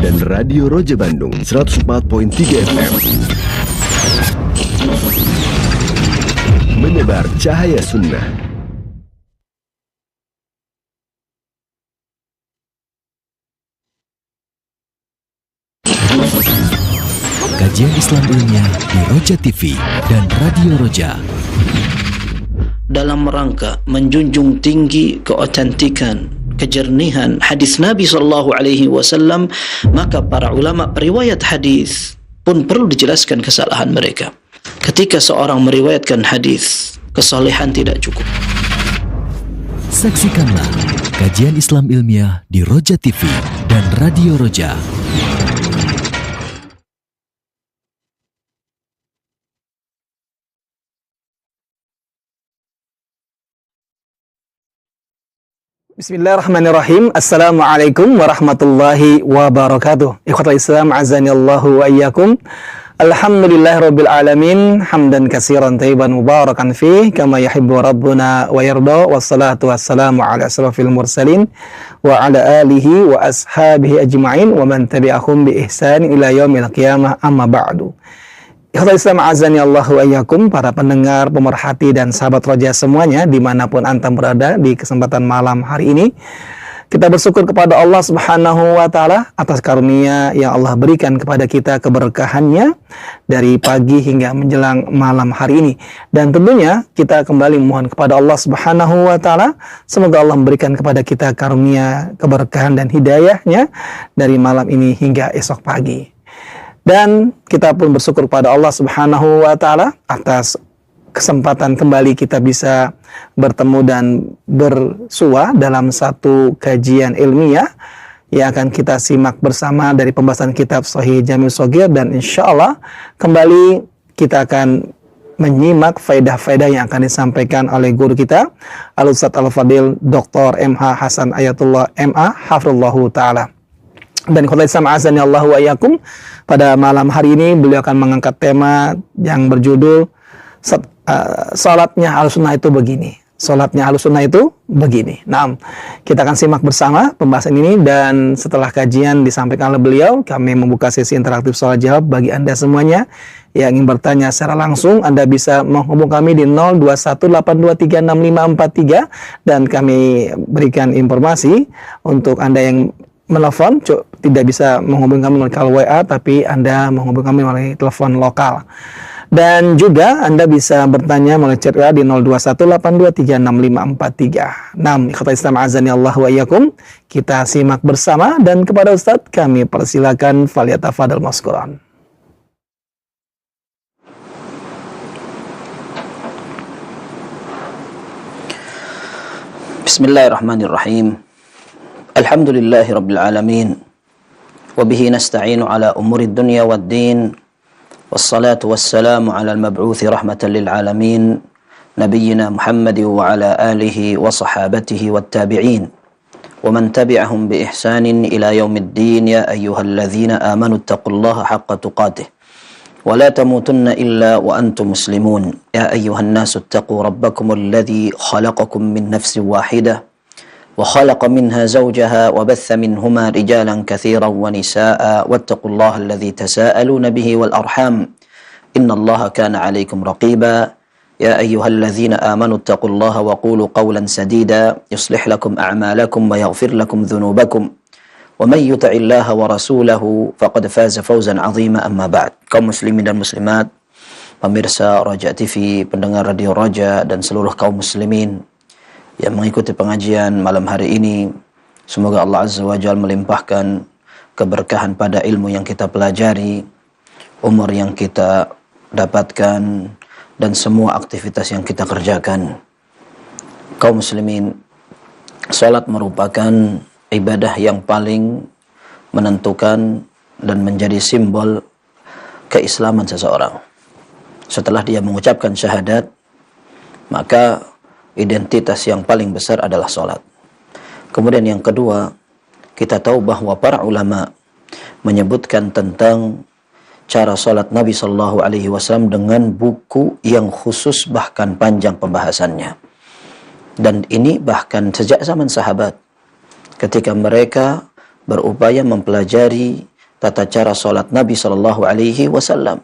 dan Radio Roja Bandung 104.3 FM. Menebar cahaya sunnah. Kajian Islam ilmiah di Roja TV dan Radio Roja. Dalam rangka menjunjung tinggi keotentikan, kejernihan hadis Nabi SAW, maka para ulama periwayat hadis pun perlu dijelaskan kesalahan mereka. Ketika seorang meriwayatkan hadis, kesalehan tidak cukup. Saksikanlah kajian Islam ilmiah di Roja TV dan Radio Roja. Bismillahirrahmanirrahim. Assalamualaikum warahmatullahi wabarakatuh. Ikhwatul Islam, azanillahu wa iyyakum. Alhamdulillahirabbil alamin, hamdan katsiran thayyiban mubarakan fih kama yuhibbu rabbuna wa yarda. Wassalatu wassalamu ala asrofil mursalin wa ala alihi wa ashabihi ajma'in wa man tabi'ahum bi ihsan ila yaumil qiyamah, amma ba'du. Ikhwatul Islam, azanillahu wa iyyakum, para pendengar, pemerhati dan sahabat Roja semuanya dimanapun antum berada di kesempatan malam hari ini, kita bersyukur kepada Allah Subhanahu wa Ta'ala atas karunia yang Allah berikan kepada kita, keberkahannya dari pagi hingga menjelang malam hari ini. Dan tentunya kita kembali mohon kepada Allah Subhanahu wa Ta'ala, semoga Allah memberikan kepada kita karunia, keberkahan dan hidayahnya dari malam ini hingga esok pagi. Dan kita pun bersyukur kepada Allah Subhanahu wa Ta'ala atas kesempatan kembali kita bisa bertemu dan bersua dalam satu kajian ilmiah yang akan kita simak bersama dari pembahasan kitab Shahih Jami' Shaghir. Dan insya Allah kembali kita akan menyimak faedah-faedah yang akan disampaikan oleh guru kita Al-Ustadz Al-Fadil Dr. M.H. Hasan Ayatullah M.A. Hafizallahu Ta'ala. Dan khotbah Islam azani Allahu wa iyyakum, pada malam hari ini beliau akan mengangkat tema yang berjudul salatnya Ahlussunnah itu begini. Salatnya Ahlussunnah itu begini. Nah, kita akan simak bersama pembahasan ini, dan setelah kajian disampaikan oleh beliau, kami membuka sesi interaktif soal jawab bagi Anda semuanya yang ingin bertanya secara langsung. Anda bisa menghubungi kami di 0218236543 dan kami berikan informasi untuk Anda yang menelpon tidak bisa menghubungi kami melalui WA, tapi Anda menghubungi kami melalui telepon lokal. Dan juga Anda bisa bertanya melalui chat WA di 0218236543. Ikhwatul Islam azani Allah wa iyyakum, kita simak bersama, dan kepada Ustadz kami persilakan falyatafadhal mashkuran. Bismillahirrahmanirrahim. Alhamdulillahi Rabbil Alamin, wabihi nasta'inu ala umuri dunya wad din, wassalatu wassalamu ala al-mab'uthi rahmatan lil alamin, nabiyyina Muhammad wa ala alihi wa sahabatihi wat tabi'in wa man tabi'ahum bi ihsanin ila yaumiddin. Ya ayyuhalladzina amanu taqullaha haqqa tuqatih wa la tamutunna illa wa antum muslimun. Ya ayyuhan nasu taqu rabbakum alladhi khalaqakum min nafsin wahidah وخلق منها زوجها وبث منهما رجالا كثيرا ونساء واتقوا الله الذي تساءلون به والأرحام إن الله كان عليكم رقيبا. يا أيها الذين آمنوا اتقوا الله وقولوا قولا سديدا يصلح لكم أعمالكم ويغفر لكم ذنوبكم ومن يطع الله ورسوله فقد فاز فوزا عظيما. أما بعد. Kaum muslimin dan muslimat, pemirsa Roja TV, pendengar Radio Roja, dan seluruh kaum muslimin yang mengikuti pengajian malam hari ini, semoga Allah Azza wa Jalla melimpahkan keberkahan pada ilmu yang kita pelajari, umur yang kita dapatkan, dan semua aktivitas yang kita kerjakan. Kaum muslimin, salat merupakan ibadah yang paling menentukan dan menjadi simbol keislaman seseorang. Setelah dia mengucapkan syahadat, maka identitas yang paling besar adalah salat. Kemudian yang kedua, kita tahu bahwa para ulama menyebutkan tentang cara salat Nabi Shallallahu Alaihi Wasallam dengan buku yang khusus, bahkan panjang pembahasannya. Dan ini bahkan sejak zaman sahabat, ketika mereka berupaya mempelajari tata cara salat Nabi sallallahu alaihi wasallam.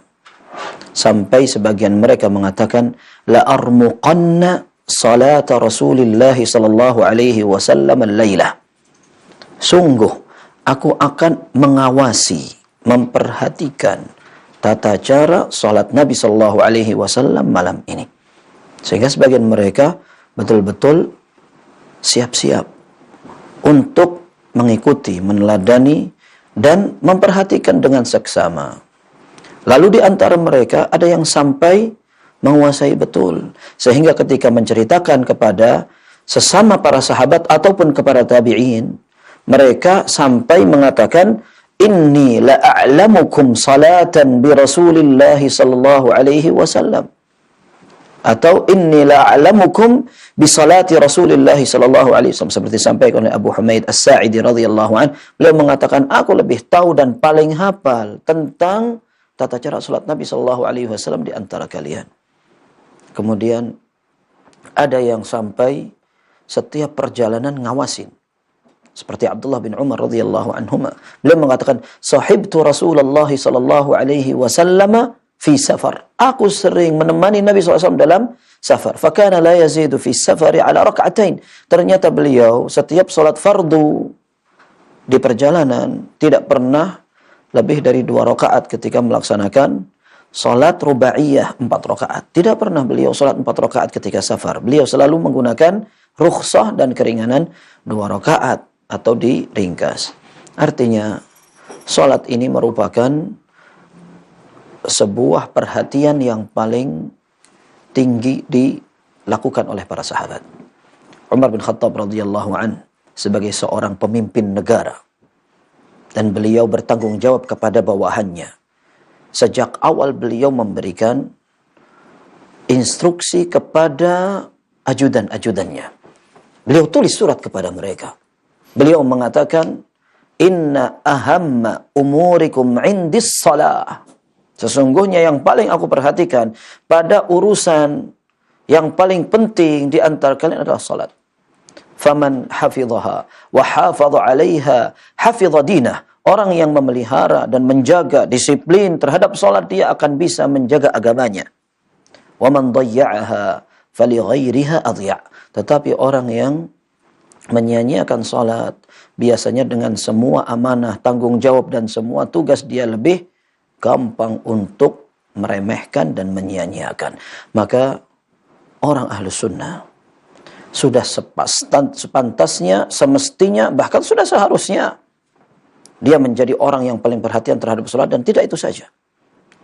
Sampai sebagian mereka mengatakan la armuqanna salat Rasulillah sallallahu alaihi wasallam al-lailah. Sungguh aku akan mengawasi, memperhatikan tata cara salat Nabi sallallahu alaihi wasallam malam ini. Sehingga sebagian mereka betul-betul siap-siap untuk mengikuti, meneladani dan memperhatikan dengan seksama. Lalu di antara mereka ada yang sampai menguasai betul. Sehingga ketika menceritakan kepada sesama para sahabat ataupun kepada tabi'in, mereka sampai mengatakan, inni la'a'lamukum salatan bi Rasulillahi sallallahu alaihi wasallam. Atau inni la'a'lamukum bi salati Rasulillahi sallallahu alaihi wasallam. Seperti disampaikan oleh Abu Humaid As-Sa'idi radhiyallahu anhu. Beliau mengatakan, aku lebih tahu dan paling hafal tentang tata cara salat Nabi sallallahu alaihi wasallam di antara kalian. Kemudian ada yang sampai setiap perjalanan ngawasin. Seperti Abdullah bin Umar radhiyallahu anhuma. Beliau mengatakan, sahibtu Rasulullah sallallahu alaihi wasallam fi safar. Aku sering menemani Nabi SAW dalam safar. Fakana la yazidu fi safari ala rak'atain. Ternyata beliau setiap salat fardu di perjalanan tidak pernah lebih dari 2 rakaat ketika melaksanakan salat rubaiyah 4 rakaat. Tidak pernah beliau salat 4 rakaat ketika safar. Beliau selalu menggunakan rukhsah dan keringanan 2 rakaat atau diringkas. Artinya salat ini merupakan sebuah perhatian yang paling tinggi dilakukan oleh para sahabat. Umar bin Khattab radhiyallahu an sebagai seorang pemimpin negara, dan beliau bertanggung jawab kepada bawahannya. Sejak awal beliau memberikan instruksi kepada ajudan-ajudannya. Beliau tulis surat kepada mereka. Beliau mengatakan, inna ahamma umurikum indis salah. Sesungguhnya yang paling aku perhatikan pada urusan yang paling penting di antara kalian adalah salat. Faman hafidhaha wa hafadha 'alaiha hafidha dinah. Orang yang memelihara dan menjaga disiplin terhadap salat, dia akan bisa menjaga agamanya. Wa man dhayya'aha fali ghairiha adya'. Tetapi orang yang menyia-nyiakan salat, biasanya dengan semua amanah, tanggung jawab dan semua tugas, dia lebih gampang untuk meremehkan dan menyia-nyiakan. Maka orang Ahlus Sunnah sudah sepantasnya, semestinya, bahkan sudah seharusnya dia menjadi orang yang paling perhatian terhadap salat. Dan tidak itu saja,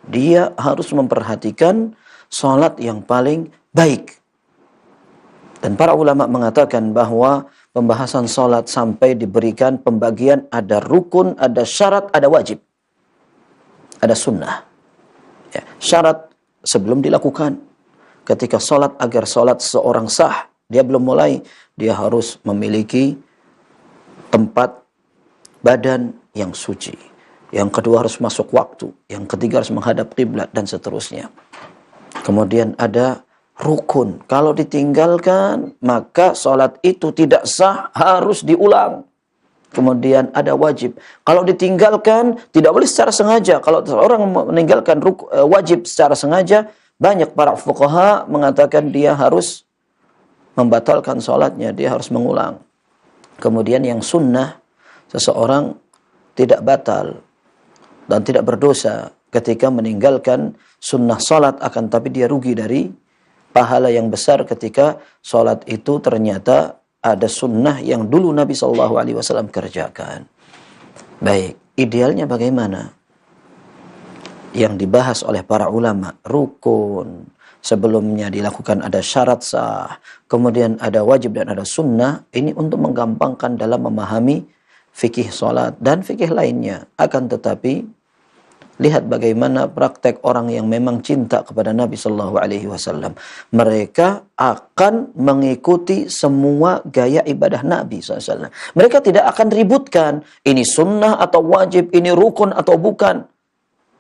dia harus memperhatikan salat yang paling baik. Dan para ulama mengatakan bahwa pembahasan salat sampai diberikan pembagian, ada rukun, ada syarat, ada wajib, ada sunnah. Ya, syarat sebelum dilakukan. Ketika salat, agar salat seorang sah, dia belum mulai, dia harus memiliki tempat badan yang suci. Yang kedua harus masuk waktu. Yang ketiga harus menghadap kiblat dan seterusnya. Kemudian ada rukun. Kalau ditinggalkan, maka salat itu tidak sah, harus diulang. Kemudian ada wajib. Kalau ditinggalkan, tidak boleh secara sengaja. Kalau seorang meninggalkan wajib secara sengaja, banyak para fuqaha mengatakan dia harus membatalkan salatnya, dia harus mengulang. Kemudian yang sunnah, seseorang tidak batal dan tidak berdosa ketika meninggalkan sunnah salat, akan tapi dia rugi dari pahala yang besar ketika salat itu ternyata ada sunnah yang dulu Nabi SAW kerjakan. Baik, idealnya bagaimana? Yang dibahas oleh para ulama, rukun, sebelumnya dilakukan ada syarat sah, kemudian ada wajib dan ada sunnah. Ini untuk menggampangkan dalam memahami fikih salat dan fikih lainnya. Akan tetapi lihat bagaimana praktek orang yang memang cinta kepada Nabi Sallallahu Alaihi Wasallam. Mereka akan mengikuti semua gaya ibadah Nabi SAW. Mereka tidak akan ributkan ini sunnah atau wajib, ini rukun atau bukan.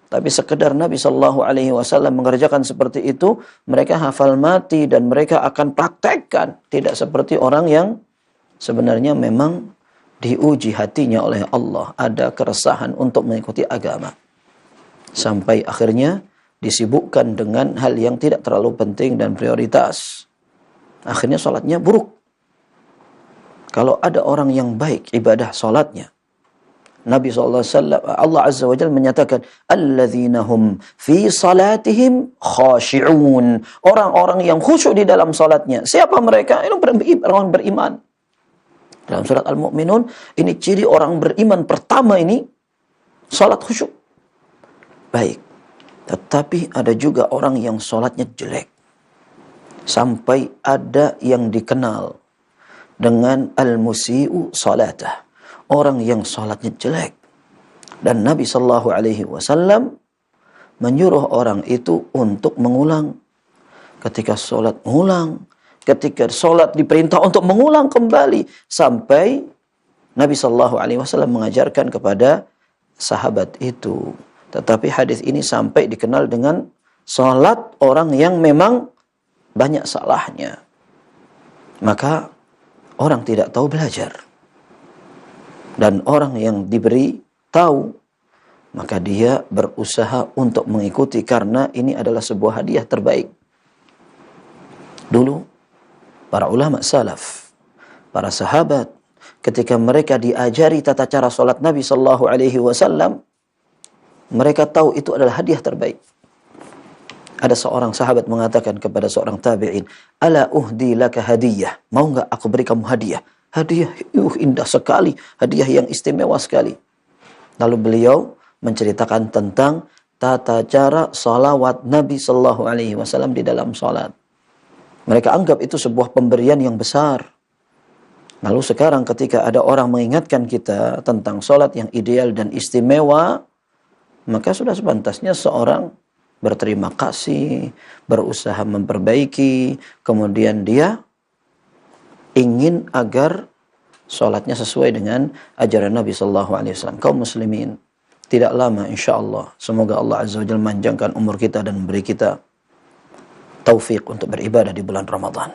Tapi sekedar Nabi Sallallahu Alaihi Wasallam mengerjakan seperti itu, mereka hafal mati dan mereka akan praktekkan. Tidak seperti orang yang sebenarnya memang diuji hatinya oleh Allah, ada keresahan untuk mengikuti agama. Sampai akhirnya disibukkan dengan hal yang tidak terlalu penting dan prioritas. Akhirnya sholatnya buruk. Kalau ada orang yang baik ibadah sholatnya, Nabi SAW, Allah Azza wa Jalla menyatakan, alladzina hum fi salatihim khashi'un. Orang-orang yang khusyuk di dalam salatnya. Siapa mereka? Ini orang beriman. Dalam surat Al-Mu'minun, ini ciri orang beriman pertama ini, salat khusyuk. Baik. Tetapi ada juga orang yang salatnya jelek. Sampai ada yang dikenal dengan al-musi'u salatah. Orang yang salatnya jelek. Dan Nabi SAW menyuruh orang itu untuk mengulang. Ketika salat mengulang. Ketika salat diperintah untuk mengulang kembali. Sampai Nabi SAW mengajarkan kepada sahabat itu. Tetapi hadis ini sampai dikenal dengan salat orang yang memang banyak salahnya. Maka orang tidak tahu belajar. Dan orang yang diberi tahu, maka dia berusaha untuk mengikuti karena ini adalah sebuah hadiah terbaik. Dulu, para ulama salaf, para sahabat, ketika mereka diajari tata cara sholat Nabi SAW, mereka tahu itu adalah hadiah terbaik. Ada seorang sahabat mengatakan kepada seorang tabi'in, ala uhdi laka hadiyah, mau nggak aku beri kamu hadiah? Hadiah indah sekali, hadiah yang istimewa sekali. Lalu beliau menceritakan tentang tata cara salawat Nabi SAW di dalam salat. Mereka anggap itu sebuah pemberian yang besar. Lalu sekarang ketika ada orang mengingatkan kita tentang salat yang ideal dan istimewa, maka sudah sepantasnya seorang berterima kasih, berusaha memperbaiki, kemudian dia ingin agar sholatnya sesuai dengan ajaran Nabi SAW. Kaum muslimin, tidak lama insya Allah, semoga Allah Azza wa Jalla memanjangkan umur kita dan memberi kita taufik untuk beribadah di bulan Ramadan.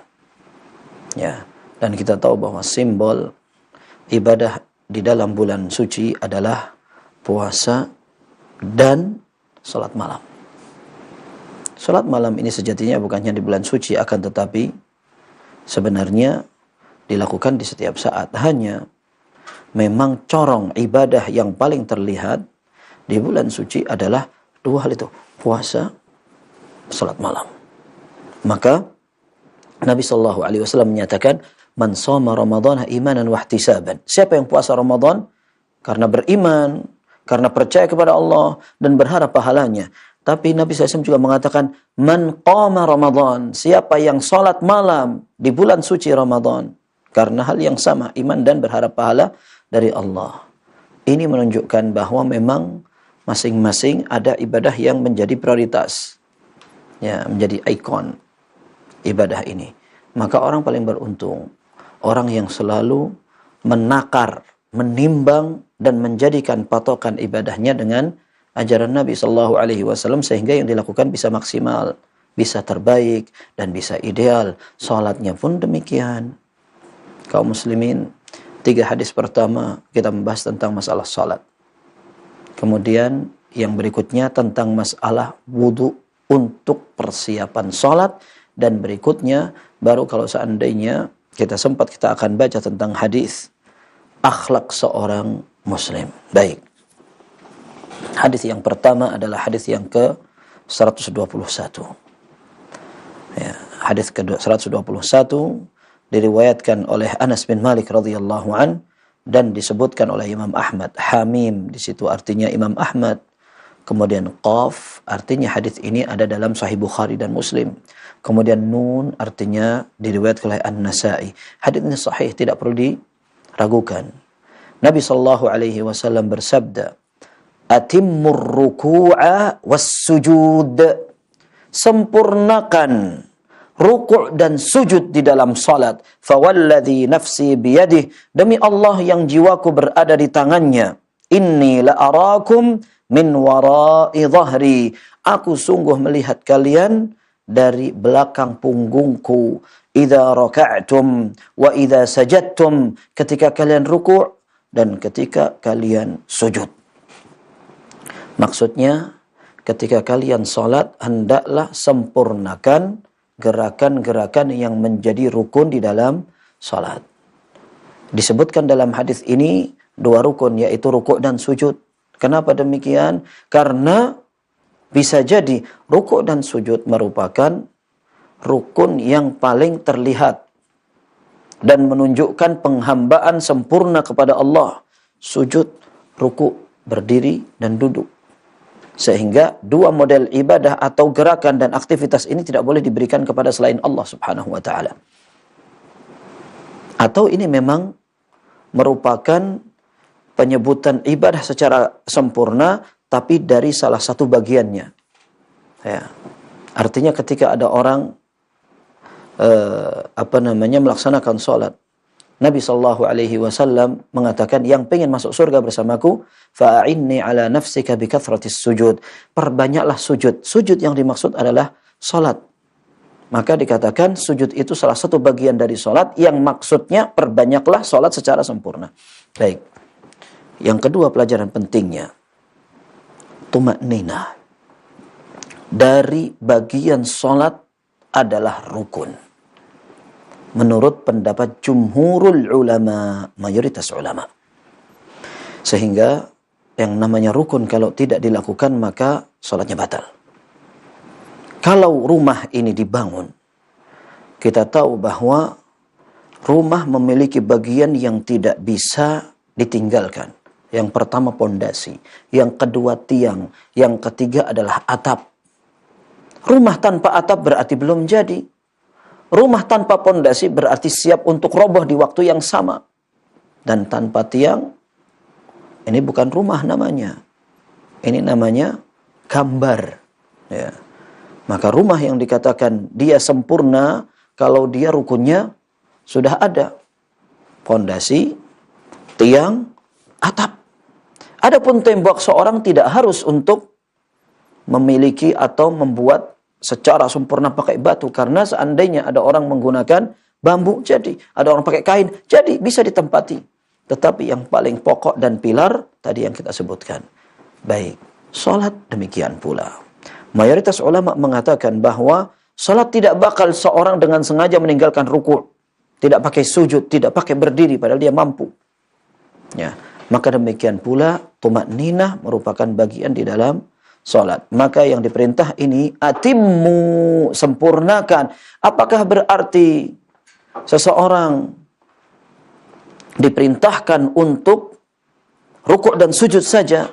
Ya, dan kita tahu bahwa simbol ibadah di dalam bulan suci adalah puasa dan sholat malam. Sholat malam ini sejatinya bukannya di bulan suci, akan tetapi sebenarnya dilakukan di setiap saat. Hanya memang corong ibadah yang paling terlihat di bulan suci adalah dua hal itu, puasa, salat malam. Maka Nabi SAW menyatakan, man shoma ramadhana imanan wa ihtisaban. Siapa yang puasa Ramadan karena beriman, karena percaya kepada Allah dan berharap pahalanya. Tapi Nabi SAW juga mengatakan, man qama Ramadan, siapa yang salat malam di bulan suci Ramadan karena hal yang sama, iman dan berharap pahala dari Allah. Ini menunjukkan bahwa memang masing-masing ada ibadah yang menjadi prioritas. Ya, menjadi ikon ibadah ini. Maka orang paling beruntung, orang yang selalu menakar, menimbang dan menjadikan patokan ibadahnya dengan ajaran Nabi SAW sehingga yang dilakukan bisa maksimal, bisa terbaik dan bisa ideal. Salatnya pun demikian. Kaum muslimin, 3 hadis pertama kita membahas tentang masalah salat. Kemudian yang berikutnya tentang masalah wudu untuk persiapan salat, dan berikutnya baru kalau seandainya kita sempat kita akan baca tentang hadis akhlak seorang muslim. Baik. Hadis yang pertama adalah hadis yang ke-121. Ya, hadis ke-121 diriwayatkan oleh Anas bin Malik radhiyallahu an dan disebutkan oleh Imam Ahmad. Hamim di situ artinya Imam Ahmad. Kemudian qaf artinya hadis ini ada dalam Sahih Bukhari dan Muslim. Kemudian nun artinya diriwayatkan oleh An-Nasa'i. Hadis ini sahih, tidak perlu diragukan. Nabi SAW bersabda, "Atimmur ruku'a was-sujud." Sempurnakan ruku' dan sujud di dalam salat. Fawalladzi nafsi biyadihi, demi Allah yang jiwaku berada di tangannya. Inni la arakum min wara'i dhahri, aku sungguh melihat kalian dari belakang punggungku. Idza raka'tum wa idza sajadtum, ketika kalian ruku' dan ketika kalian sujud. Maksudnya, ketika kalian sholat, hendaklah sempurnakan gerakan-gerakan yang menjadi rukun di dalam sholat. Disebutkan dalam hadis ini 2 rukun, yaitu rukuk dan sujud. Kenapa demikian? Karena bisa jadi rukuk dan sujud merupakan rukun yang paling terlihat dan menunjukkan penghambaan sempurna kepada Allah. Sujud, rukuk, berdiri, dan duduk. Sehingga 2 model ibadah atau gerakan dan aktivitas ini tidak boleh diberikan kepada selain Allah subhanahu wa ta'ala. Atau ini memang merupakan penyebutan ibadah secara sempurna, tapi dari salah satu bagiannya. Ya. Artinya ketika ada orang melaksanakan sholat, Nabi SAW mengatakan, yang pengen masuk surga bersamaku, fa'inni ala nafsika bi kathratis sujud. Perbanyaklah sujud. Sujud yang dimaksud adalah sholat. Maka dikatakan sujud itu salah satu bagian dari sholat, yang maksudnya perbanyaklah sholat secara sempurna. Baik. Yang kedua pelajaran pentingnya, tumakninah. Dari bagian sholat adalah rukun. Menurut pendapat jumhurul ulama, mayoritas ulama. Sehingga yang namanya rukun kalau tidak dilakukan maka sholatnya batal. Kalau rumah ini dibangun, kita tahu bahwa rumah memiliki bagian yang tidak bisa ditinggalkan. Yang pertama pondasi, yang kedua tiang, yang ketiga adalah atap. Rumah tanpa atap berarti belum jadi. Rumah tanpa pondasi berarti siap untuk roboh di waktu yang sama. Dan tanpa tiang, ini bukan rumah namanya. Ini namanya gambar. Ya. Maka rumah yang dikatakan dia sempurna kalau dia rukunnya sudah ada. Pondasi, tiang, atap. Adapun tembok seorang tidak harus untuk memiliki atau membuat secara sempurna pakai batu, karena seandainya ada orang menggunakan bambu jadi, ada orang pakai kain jadi, bisa ditempati. Tetapi yang paling pokok dan pilar tadi yang kita sebutkan. Baik, salat demikian pula. Mayoritas ulama mengatakan bahwa salat tidak bakal seorang dengan sengaja meninggalkan rukuk, tidak pakai sujud, tidak pakai berdiri padahal dia mampu. Ya, maka demikian pula tumakninah merupakan bagian di dalam salat. Maka yang diperintah ini atimmu, sempurnakan. Apakah berarti seseorang diperintahkan untuk rukuk dan sujud saja?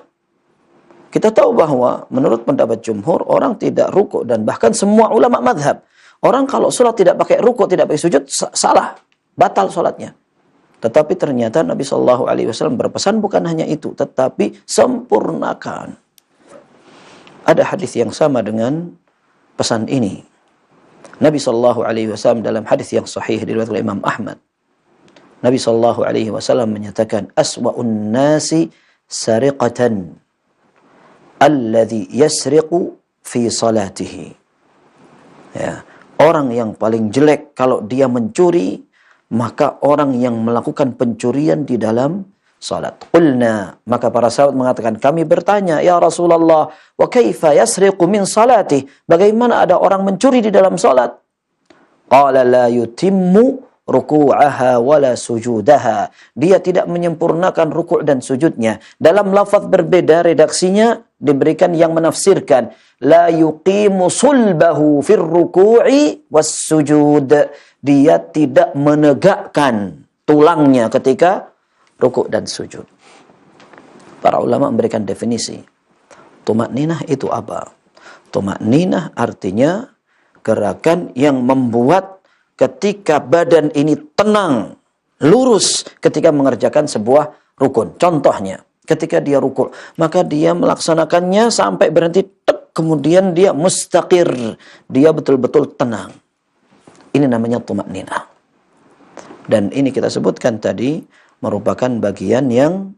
Kita tahu bahwa menurut pendapat jumhur, orang tidak rukuk, dan bahkan semua ulama madhab, orang kalau salat tidak pakai rukuk, tidak pakai sujud, salah, batal salatnya. Tetapi ternyata Nabi SAW berpesan bukan hanya itu, tetapi sempurnakan. Ada hadis yang sama dengan pesan ini. Nabi SAW dalam hadis yang sahih diriwayatkan oleh Imam Ahmad. Nabi SAW menyatakan, aswa'un nasi sariqatan alladhi yasriqu fi salatihi. Ya, orang yang paling jelek kalau dia mencuri, maka orang yang melakukan pencurian di dalam salat. Qulna, maka para sahabat mengatakan, kami bertanya, ya Rasulullah, wa kaifa yasriqu min salati? Bagaimana ada orang mencuri di dalam salat? Qala la yutimmu ruku'aha wala sujudaha. Dia tidak menyempurnakan rukuk dan sujudnya. Dalam lafaz berbeda redaksinya diberikan yang menafsirkan la yuqimu sulbahu fir ruku'i was sujud. Dia tidak menegakkan tulangnya ketika rukuk dan sujud. Para ulama memberikan definisi. Tumakninah itu apa? Tumakninah artinya gerakan yang membuat ketika badan ini tenang, lurus ketika mengerjakan sebuah rukun. Contohnya, ketika dia rukuk, maka dia melaksanakannya sampai berhenti, tek, kemudian dia mustaqir. Dia betul-betul tenang. Ini namanya tumakninah. Dan ini kita sebutkan tadi, merupakan bagian yang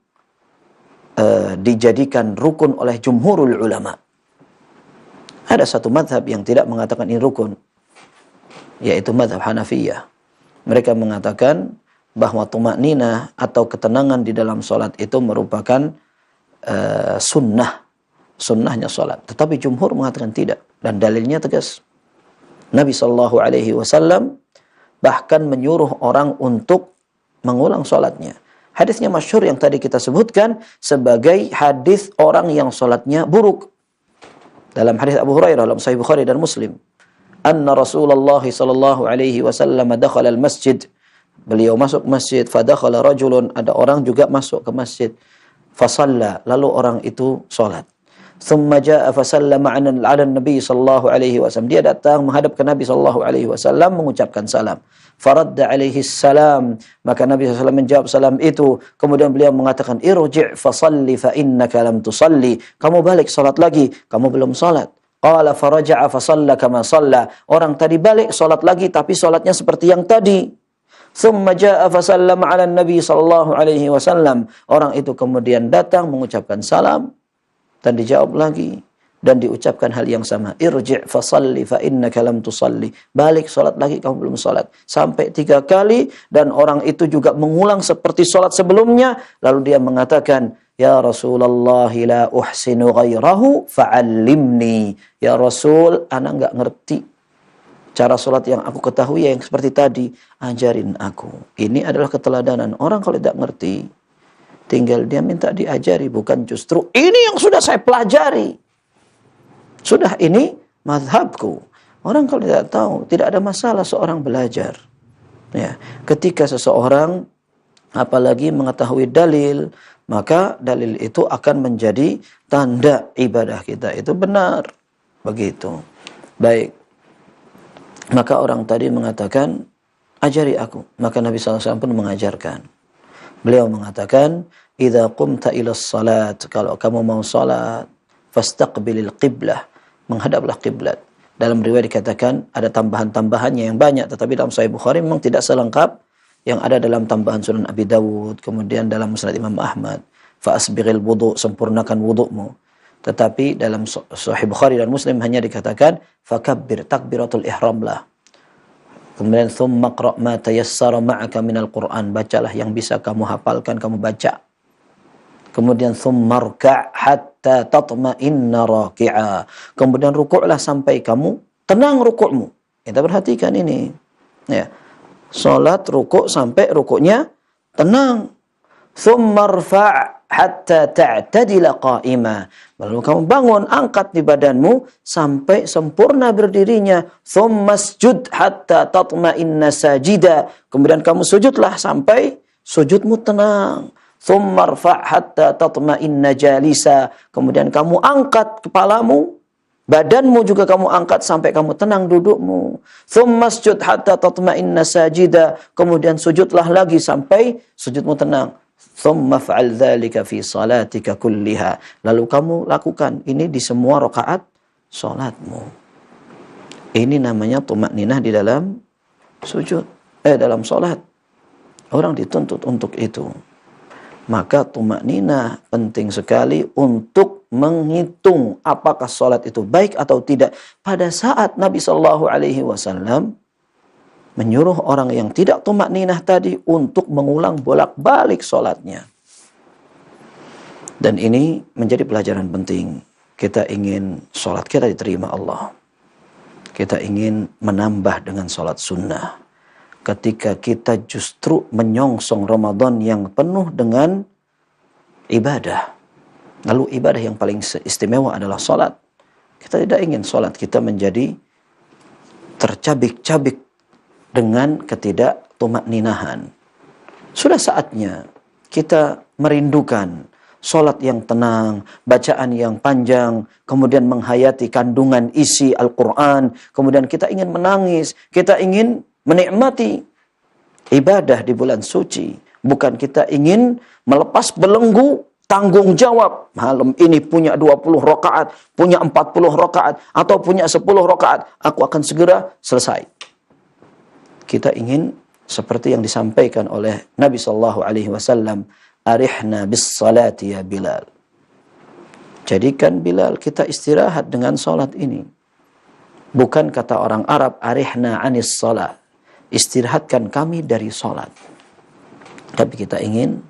dijadikan rukun oleh jumhurul ulama. Ada satu madhab yang tidak mengatakan ini rukun, yaitu madhab Hanafiyah. Mereka mengatakan bahwa tumakninah atau ketenangan di dalam sholat itu merupakan sunnahnya sholat. Tetapi jumhur mengatakan tidak, dan dalilnya tegas. Nabi SAW bahkan menyuruh orang untuk mengulang sholatnya. Hadisnya masyhur yang tadi kita sebutkan sebagai hadis orang yang sholatnya buruk. Dalam hadis Abu Hurairah dalam Sahih Bukhari dan Muslim, anna Rasulullah sallallahu alaihi wasallam dakhala al-masjid. Beliau masuk masjid, fadakhala rajulun, ada orang juga masuk ke masjid. Fasalla, lalu orang itu salat. Thumma jaa fasallama 'ala Nabi sallallahu alaihi wasallam. Dia datang menghadap ke Nabi sallallahu alaihi wasallam mengucapkan salam. Faradda alaihi salam, maka Nabi sallallahu alaihi wasallam menjawab salam itu. Kemudian beliau mengatakan, irji' fasalli fa innaka lam tusalli. Kamu balik salat lagi, kamu belum salat. Qala faraja'a fasalla kama shalla. Orang tadi balik salat lagi tapi salatnya seperti yang tadi. Thumma jaa fasallama 'ala Nabi sallallahu alaihi wasallam. Orang itu kemudian datang mengucapkan salam dan dijawab lagi dan diucapkan hal yang sama. Irji' fasalli fa innaka lam tusalli. Balik salat lagi, kamu belum salat. Sampai 3 kali, dan orang itu juga mengulang seperti salat sebelumnya. Lalu dia mengatakan, ya Rasulullah la uhsinu ghairahu fa'allimni. Ya Rasul, ana enggak ngerti cara salat yang aku ketahui yang seperti tadi, ajarin aku. Ini adalah keteladanan. Orang kalau tidak ngerti, tinggal dia minta diajari, bukan justru ini yang sudah saya pelajari. Sudah ini mazhabku. Orang kalau tidak tahu, tidak ada masalah seorang belajar. Ya, ketika seseorang apalagi mengetahui dalil, maka dalil itu akan menjadi tanda ibadah kita itu benar. Begitu. Baik. Maka orang tadi mengatakan, ajari aku. Maka Nabi SAW pun mengajarkan. Beliau mengatakan, idza qumta ila salat, kalau kamu mau salat, fastaqbilil qiblah, menghadaplah kiblat. Dalam riwayat dikatakan ada tambahan-tambahannya yang banyak, tetapi dalam Sahih Bukhari memang tidak selengkap yang ada dalam tambahan Sunan Abi Dawud, kemudian dalam Musnad Imam Ahmad, fa asbighil wudu, sempurnakan wudukmu. Tetapi dalam Sahih Bukhari dan Muslim hanya dikatakan fakabbir, takbiratul ihram lah. Kemudian thumma qra' ma tayassara ma'aka minal Qur'an, bacalah yang bisa kamu hafalkan, kamu baca. Kemudian thummarka' hatta tatma'inna raki'a. Kemudian rukuklah sampai kamu tenang rukukmu. Kita perhatikan ini. Ya. Salat rukuk sampai rukuknya tenang. Thummarfa' hatta ta'tadila qa'ima. Lalu kamu bangun, angkat di badanmu sampai sempurna berdirinya. Thummasjud hatta tatma'inna sajida. Kemudian kamu sujudlah sampai sujudmu tenang. Thummarfa' hatta tatma'inna jalisa. Kemudian kamu angkat kepalamu, badanmu juga kamu angkat sampai kamu tenang dudukmu. Thummasjud hatta tatma'inna sajida. Kemudian sujudlah lagi sampai sujudmu tenang. Thumma fa'al dzalika fi salatika kulliha. Lalu kamu lakukan ini di semua rakaat salatmu. Ini namanya tumakninah di dalam sujud, dalam salat. Orang dituntut untuk itu. Maka tumakninah penting sekali untuk menghitung apakah salat itu baik atau tidak. Pada saat Nabi SAW menyuruh orang yang tidak tumakninah tadi untuk mengulang bolak-balik salatnya. Dan ini menjadi pelajaran penting. Kita ingin salat kita diterima Allah. Kita ingin menambah dengan salat sunnah. Ketika kita justru menyongsong Ramadan yang penuh dengan ibadah. Lalu ibadah yang paling istimewa adalah salat. Kita tidak ingin salat kita menjadi tercabik-cabik dengan ketidaktumakninahan. Sudah saatnya kita merindukan salat yang tenang, bacaan yang panjang, kemudian menghayati kandungan isi Al-Quran, kemudian kita ingin menangis, kita ingin menikmati ibadah di bulan suci. Bukan kita ingin melepas belenggu tanggung jawab. Malam ini punya 20 rakaat, punya 40 rakaat, atau punya 10 rakaat. Aku akan segera selesai. Kita ingin seperti yang disampaikan oleh Nabi SAW. Arihna bis salati ya Bilal. Jadikan Bilal kita istirahat dengan salat ini. Bukan kata orang Arab, arihna anis salat. Istirahatkan kami dari salat. Tapi kita ingin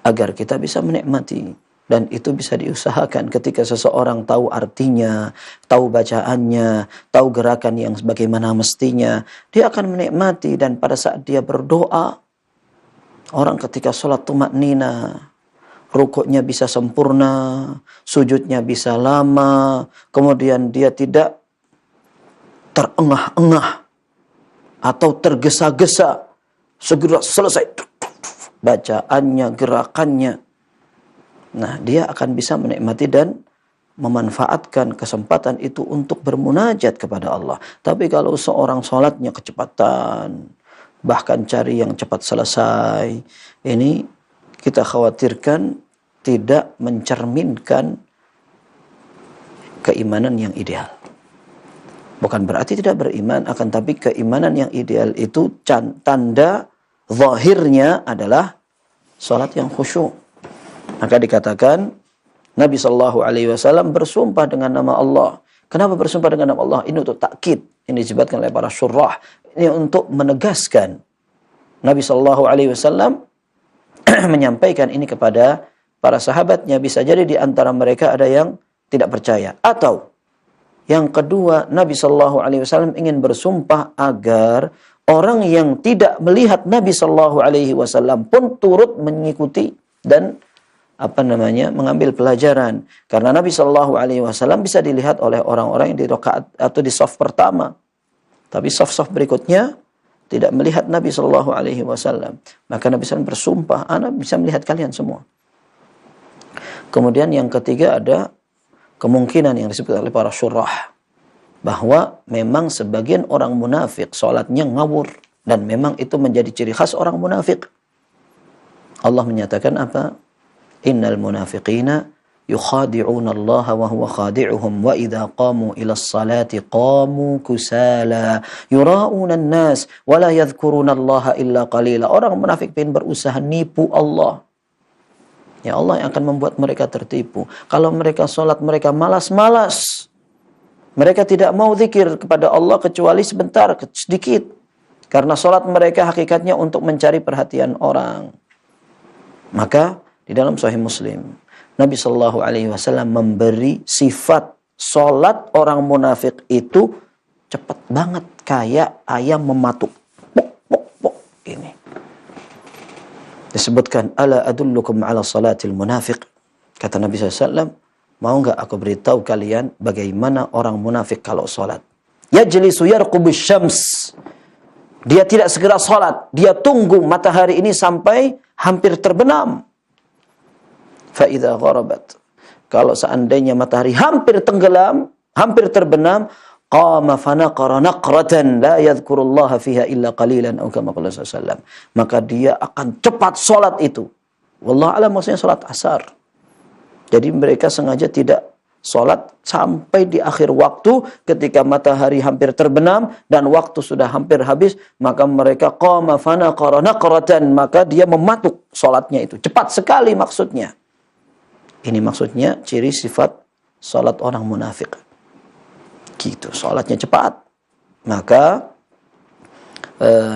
agar kita bisa menikmati, dan itu bisa diusahakan ketika seseorang tahu artinya, tahu bacaannya, tahu gerakan yang sebagaimana mestinya, dia akan menikmati. Dan pada saat dia berdoa, orang ketika sholat tumaknina, rukuknya bisa sempurna, sujudnya bisa lama, kemudian dia tidak terengah-engah atau tergesa-gesa, segera selesai bacaannya, gerakannya. Nah, dia akan bisa menikmati dan memanfaatkan kesempatan itu untuk bermunajat kepada Allah. Tapi kalau seorang sholatnya kecepatan, bahkan cari yang cepat selesai, ini kita khawatirkan tidak mencerminkan keimanan yang ideal. Bukan berarti tidak beriman, akan tapi keimanan yang ideal itu tanda zahirnya adalah salat yang khusyuk. Maka dikatakan Nabi SAW bersumpah dengan nama Allah. Kenapa bersumpah dengan nama Allah? Ini untuk takkid. Ini disebutkan oleh para syurrah. Ini untuk menegaskan. Nabi SAW menyampaikan ini kepada para sahabatnya. Bisa jadi di antara mereka ada yang tidak percaya. Atau yang kedua, Nabi SAW ingin bersumpah agar orang yang tidak melihat Nabi SAW pun turut mengikuti dan mengambil pelajaran. Karena Nabi SAW bisa dilihat oleh orang-orang yang di rakaat atau di saf pertama, tapi saf-saf berikutnya tidak melihat Nabi SAW. Maka Nabi SAW bersumpah, Ana bisa melihat kalian semua. Kemudian yang ketiga ada kemungkinan yang disebut oleh para syurrah, bahwa memang sebagian orang munafik salatnya ngawur, dan memang itu menjadi ciri khas orang munafik. Allah menyatakan apa? Innal munafiqina yukhadi'una Allah wa huwa khadi'uhum wa idza qamu ila as-salati qamu kusala yura'una an-nas wa la yadhkuruna Allah illa qalila. Orang munafik ingin berusaha nipu Allah. Ya, Allah yang akan membuat mereka tertipu. Kalau mereka sholat, mereka malas-malas. Mereka tidak mau zikir kepada Allah kecuali sebentar, sedikit. Karena sholat mereka hakikatnya untuk mencari perhatian orang. Maka di dalam Sahih Muslim, Nabi SAW memberi sifat sholat orang munafik itu cepat banget, kayak ayam mematuk. Pok, pok, pok. Ini disebutkan, ala adullukum ala salatil munafiq. Kata Nabi SAW, mau enggak aku beritahu kalian bagaimana orang munafik kalau salat? Yajlisu yarqubus syams. Dia tidak segera salat, dia tunggu matahari ini sampai hampir terbenam. Fa idza gharabat. Kalau seandainya matahari hampir tenggelam, hampir terbenam, qama fanaqara naqratan la yadhkurullaha fiha illa qalilan atau kama qala sallallahu. Maka dia akan cepat salat itu. Wallahu a'lam, maksudnya salat asar. Jadi mereka sengaja tidak salat sampai di akhir waktu ketika matahari hampir terbenam dan waktu sudah hampir habis, maka mereka qama fanaqara naqratan, maka dia mematuk salatnya itu. Cepat sekali maksudnya. Ini maksudnya ciri sifat salat orang munafik. Gitu, salatnya cepat. Maka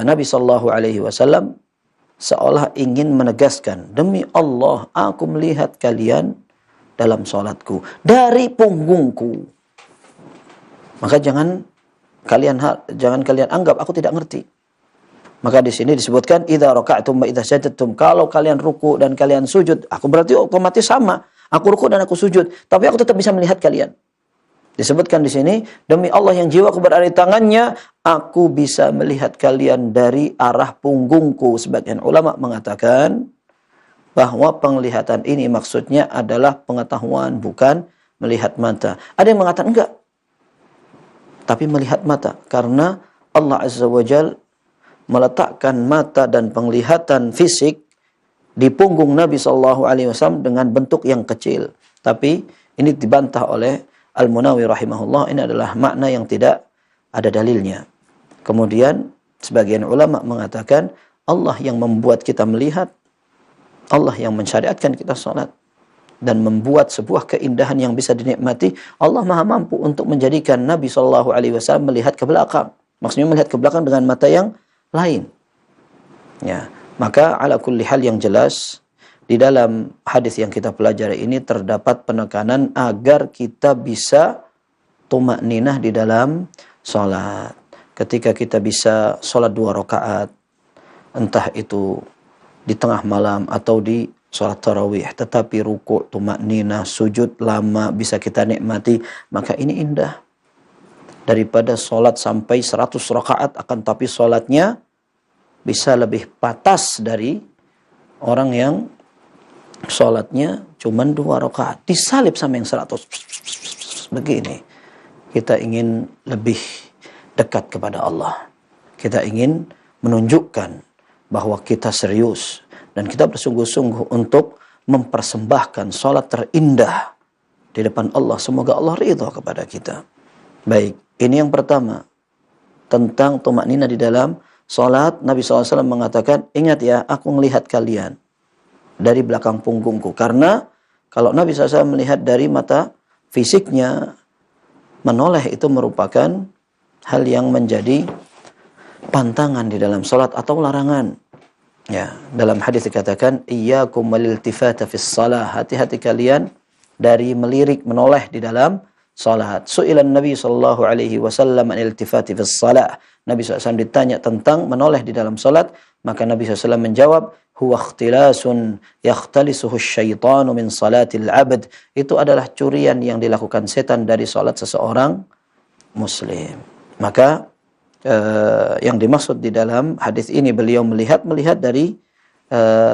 Nabi SAW seolah ingin menegaskan, demi Allah aku melihat kalian dalam salatku dari punggungku. Maka jangan kalian anggap aku tidak ngerti. Maka di sini disebutkan idza raka'tum wa idza sajadtum, kalau kalian ruku dan kalian sujud, aku berarti otomatis sama. Aku ruku dan aku sujud, tapi aku tetap bisa melihat kalian. Disebutkan di sini, demi Allah yang jiwaku berada di tangannya, aku bisa melihat kalian dari arah punggungku. Sebagian ulama mengatakan bahwa penglihatan ini maksudnya adalah pengetahuan, bukan melihat mata. Ada yang mengatakan enggak, tapi melihat mata, karena Allah Azza wa Jalla meletakkan mata dan penglihatan fisik di punggung Nabi SAW dengan bentuk yang kecil. Tapi ini dibantah oleh Al-Munawi rahimahullah, ini adalah makna yang tidak ada dalilnya. Kemudian sebagian ulama mengatakan Allah yang membuat kita melihat, Allah yang mensyariatkan kita salat dan membuat sebuah keindahan yang bisa dinikmati. Allah Maha mampu untuk menjadikan Nabi SAW melihat ke belakang. Maksudnya melihat ke belakang dengan mata yang lain. Ya, Maka ala kulli hal yang jelas, di dalam hadis yang kita pelajari ini terdapat penekanan agar kita bisa tumakninah di dalam sholat. Ketika kita bisa sholat 2 rakaat, entah itu di tengah malam atau di sholat tarawih, tetapi ruku', tumakninah, sujud lama bisa kita nikmati, maka ini indah. Daripada sholat sampai 100 rakaat akan tapi sholatnya bisa lebih patas dari orang yang sholatnya cuma 2 rakaat. Disalib sama yang 100. Begini. Kita ingin lebih dekat kepada Allah. Kita ingin menunjukkan bahwa kita serius. Dan kita bersungguh-sungguh untuk mempersembahkan sholat terindah di depan Allah. Semoga Allah ridha kepada kita. Baik, ini yang pertama. Tentang tumakninah di dalam sholat, Nabi SAW mengatakan, ingat ya, aku melihat kalian dari belakang punggungku. Karena kalau Nabi SAW melihat dari mata fisiknya, menoleh itu merupakan hal yang menjadi pantangan di dalam sholat atau larangan. Ya, dalam hadis dikatakan, iyyakum waliltifata fis shalah. Hati-hati kalian dari melirik, menoleh di dalam salat. Su'ilan Nabi sallallahu alaihi wasallam an iltifati fis salah. Nabi SAW ditanya tentang menoleh di dalam salat, maka Nabi SAW menjawab, huwa ikhtilasun yakhtalisuhu syaitanu min salatil abd. Itu adalah curian yang dilakukan setan dari salat seseorang muslim. Maka yang dimaksud di dalam hadis ini, beliau melihat dari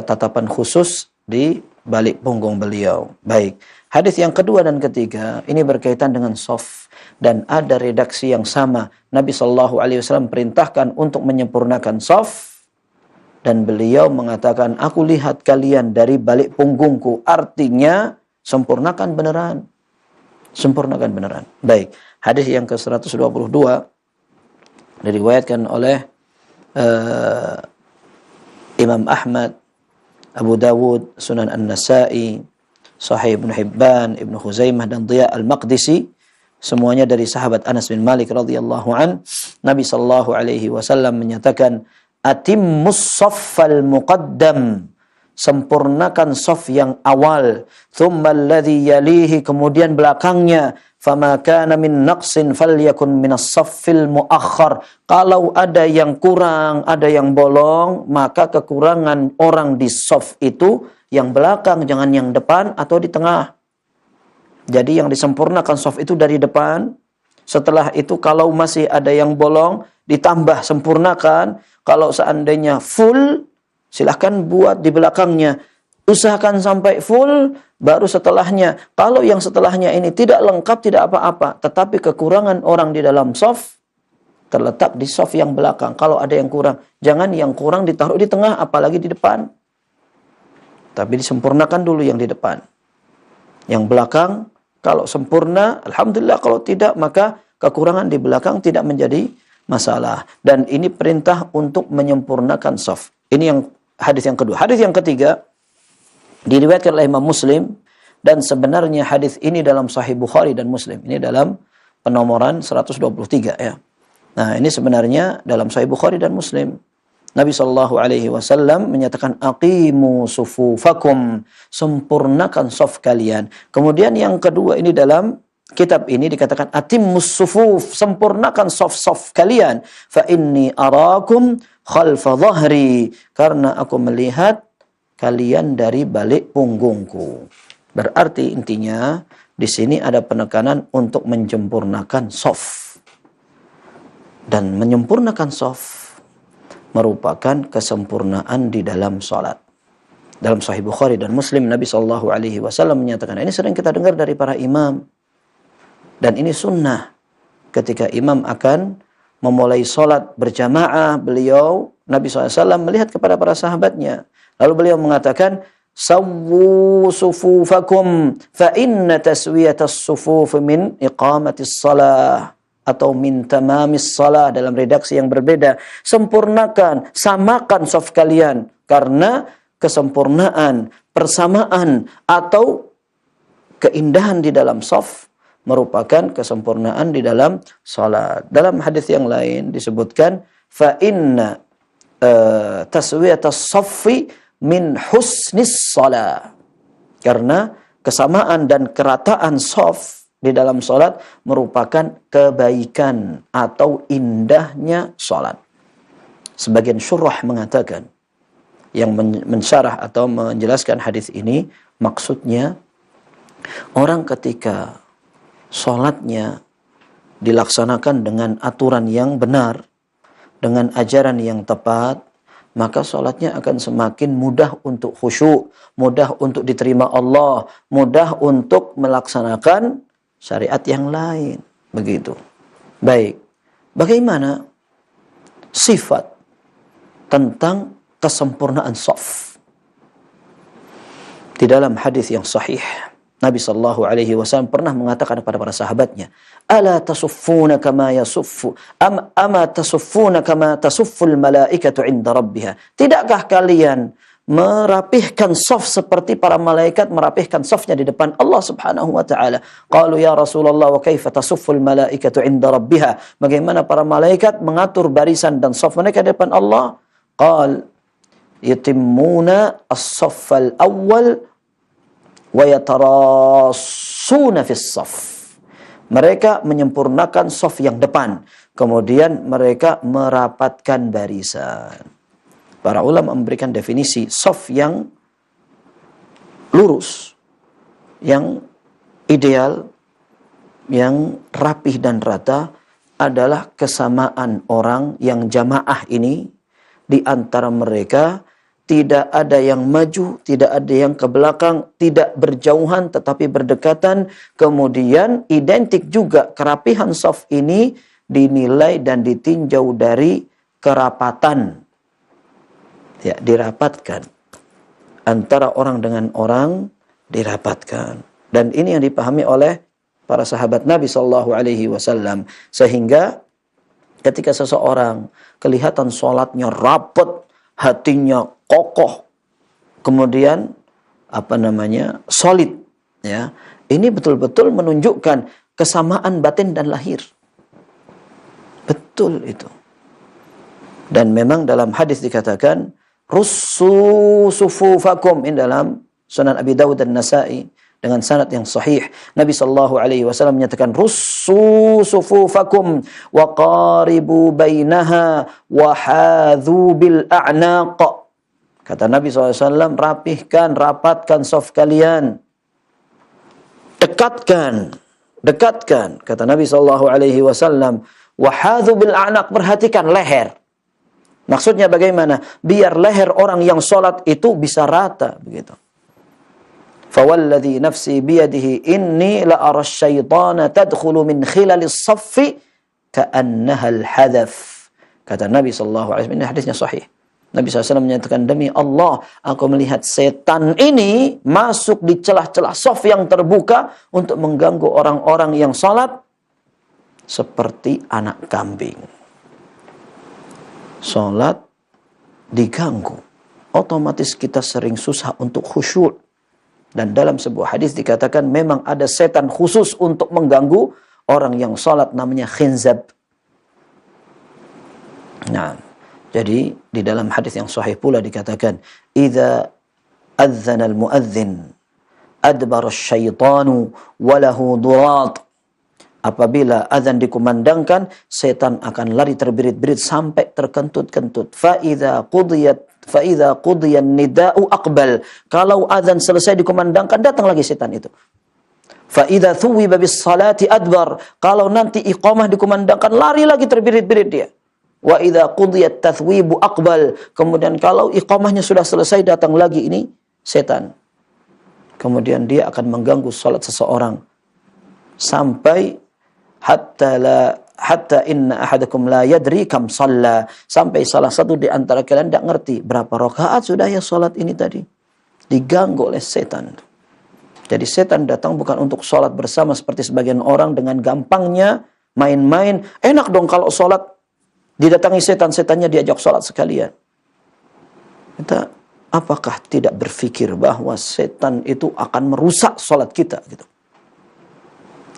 tatapan khusus di balik punggung beliau. Baik. Hadis yang kedua dan ketiga ini berkaitan dengan shaf dan ada redaksi yang sama. Nabi sallallahu alaihi wasallam perintahkan untuk menyempurnakan shaf dan beliau mengatakan, aku lihat kalian dari balik punggungku. Artinya sempurnakan beneran. Sempurnakan beneran. Baik. Hadis yang ke-122 diriwayatkan oleh Imam Ahmad, Abu Dawud, Sunan An-Nasa'i, Sahih Ibn Hibban, Ibn Khuzaimah dan Dhiya Al-Maqdisi, semuanya dari sahabat Anas bin Malik radhiyallahu an. Nabi sallallahu alaihi wasallam menyatakan, atimmus shaffal muqaddam, sempurnakan shaf yang awal, thumma alladhi yalihi, kemudian belakangnya, fama kana min naqsin falyakun minas shaffil muakhkhar. Kalau ada yang kurang, ada yang bolong, maka kekurangan orang di shaf itu yang belakang, jangan yang depan atau di tengah. Jadi yang disempurnakan shaf itu dari depan. Setelah itu kalau masih ada yang bolong, ditambah sempurnakan. Kalau seandainya full, silahkan buat di belakangnya. Usahakan sampai full, baru setelahnya. Kalau yang setelahnya ini tidak lengkap, tidak apa-apa. Tetapi kekurangan orang di dalam shaf terletak di shaf yang belakang. Kalau ada yang kurang, jangan yang kurang ditaruh di tengah, apalagi di depan. Tapi disempurnakan dulu yang di depan. Yang belakang, kalau sempurna, alhamdulillah. Kalau tidak, maka kekurangan di belakang tidak menjadi masalah. Dan ini perintah untuk menyempurnakan shaf. Ini yang hadis yang kedua. Hadis yang ketiga, diriwayatkan oleh Imam Muslim. Dan sebenarnya hadis ini dalam Sahih Bukhari dan Muslim. Ini dalam penomoran 123 ya. Nah, ini sebenarnya dalam Sahih Bukhari dan Muslim. Nabi sallallahu alaihi wasallam menyatakan, aqimu sufufakum, sempurnakan shaf kalian. Kemudian yang kedua ini dalam kitab ini dikatakan, atimmus sufuf, sempurnakan shaf-shaf kalian. Fa inni arakum khalfa dhahri, karena aku melihat kalian dari balik punggungku. Berarti intinya di sini ada penekanan untuk menyempurnakan shaf. Dan menyempurnakan shaf merupakan kesempurnaan di dalam salat. Dalam Sahih Bukhari dan Muslim, Nabi sallallahu alaihi wasallam menyatakan, ini sering kita dengar dari para imam. Dan ini sunnah. Ketika imam akan memulai salat berjamaah, beliau, Nabi SAW melihat kepada para sahabatnya. Lalu beliau mengatakan, sawwu sufufakum, fa inna taswiyatas sufuf min iqamatis salah. Atau min tamamis salah, dalam redaksi yang berbeda. Sempurnakan, samakan shaf kalian. Karena kesempurnaan, persamaan, atau keindahan di dalam shaf merupakan kesempurnaan di dalam salat. Dalam hadis yang lain disebutkan, fa inna taswiyatas saffi min husnis shalah. Karena kesamaan dan kerataan shaf di dalam salat merupakan kebaikan atau indahnya salat. Sebagian syurah mengatakan, yang mensyarah atau menjelaskan hadis ini, maksudnya orang ketika salatnya dilaksanakan dengan aturan yang benar, dengan ajaran yang tepat, maka salatnya akan semakin mudah untuk khusyuk, mudah untuk diterima Allah, mudah untuk melaksanakan syariat yang lain. Begitu. Baik. Bagaimana sifat tentang kesempurnaan shaf? Di dalam hadis yang sahih, Nabi sallallahu alaihi wasallam pernah mengatakan kepada para sahabatnya, "Ala tasuffuna kama yasuffu ama tasuffuna kama tasufful malaikatu 'inda rabbiha?" Tidakkah kalian merapihkan shaf seperti para malaikat merapihkan shafnya di depan Allah Subhanahu wa taala? Qalu ya Rasulullah, wa kaifa tasufful malaikatu 'inda rabbiha? Bagaimana para malaikat mengatur barisan dan shaf mereka di depan Allah? Qal yatimmuna as-saffal awwal wa yatarassuna fis shaf. Mereka menyempurnakan shaf yang depan, kemudian mereka merapatkan barisan. Para ulama memberikan definisi shaf yang lurus, yang ideal, yang rapih dan rata adalah kesamaan orang yang jamaah ini. Di antara mereka tidak ada yang maju, tidak ada yang ke belakang, tidak berjauhan tetapi berdekatan. Kemudian identik juga kerapihan shaf ini dinilai dan ditinjau dari kerapatan. Ya, dirapatkan. Antara orang dengan orang dirapatkan. Dan ini yang dipahami oleh para sahabat Nabi sallallahu alaihi wasallam, sehingga ketika seseorang kelihatan sholatnya rapat, hatinya kokoh, kemudian solid, ya, ini betul-betul menunjukkan kesamaan batin dan lahir. Betul itu. Dan memang dalam hadis dikatakan russu sufufakum, in dalam Sunan Abi Dawud dan Nasa'i dengan sanad yang sahih. Nabi sallallahu alaihi wasallam menyatakan russu sufufakum wa qaribu bainaha wa hadhu bil a'naq. Kata Nabi SAW, rapatkan shaf kalian. Dekatkan. Kata Nabi sallallahu alaihi wasallam, wa hadhu bil a'naq, perhatikan leher. Maksudnya bagaimana? Biar leher orang yang sholat itu bisa rata, begitu. Fawalladhi nafsi biyadihi inni la ara syaitana tadkhulu min khilalis saffi ka'annaha al-hadaf. Kata Nabi SAW, ini hadisnya sahih. Nabi SAW menyatakan, demi Allah, aku melihat setan ini masuk di celah-celah shaf yang terbuka untuk mengganggu orang-orang yang sholat seperti anak kambing. Sholat diganggu, otomatis kita sering susah untuk khusyuk. Dan dalam sebuah hadis dikatakan memang ada setan khusus untuk mengganggu orang yang sholat, namanya khinzab. Nah, jadi di dalam hadis yang sahih pula dikatakan, idza adzana al-muadzin adbara asy-syaitanu wa lahu durat. Apabila azan dikumandangkan, setan akan lari terbirit-birit sampai terkentut-kentut. Fa idza qudiyan nida'u aqbal. Kalau azan selesai dikumandangkan, datang lagi setan itu. Fa idza thuwiba bis salati adbar. Kalau nanti iqamah dikumandangkan, lari lagi terbirit-birit dia. Wa idza qudiyat tathwibu aqbal. Kemudian kalau iqamahnya sudah selesai, datang lagi ini setan. Kemudian dia akan mengganggu salat seseorang sampai hatta inna ahadakum la yadri kam shalla, sampai salah satu di antara kalian tidak ngerti berapa rakaat sudah ya salat ini tadi. Diganggu oleh setan. Jadi setan datang bukan untuk salat bersama seperti sebagian orang dengan gampangnya main-main. Enak dong kalau salat didatangi setan, setannya diajak salat sekalian. Kita apakah tidak berpikir bahwa setan itu akan merusak salat kita gitu.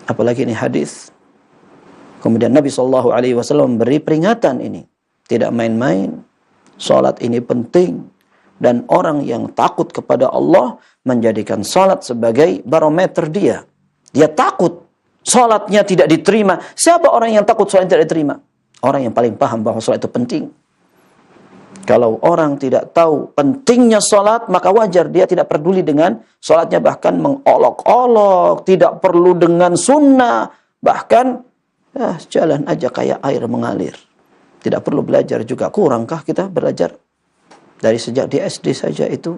Apalagi ini hadis. Kemudian Nabi SAW memberi peringatan ini. Tidak main-main. Salat ini penting. Dan orang yang takut kepada Allah menjadikan salat sebagai barometer dia. Dia takut salatnya tidak diterima. Siapa orang yang takut salatnya tidak diterima? Orang yang paling paham bahwa salat itu penting. Kalau orang tidak tahu pentingnya salat, maka wajar dia tidak peduli dengan salatnya, bahkan mengolok-olok, tidak perlu dengan sunnah, bahkan jalan aja kayak air mengalir. Tidak perlu belajar juga. Kurangkah kita belajar? Dari sejak di SD saja itu,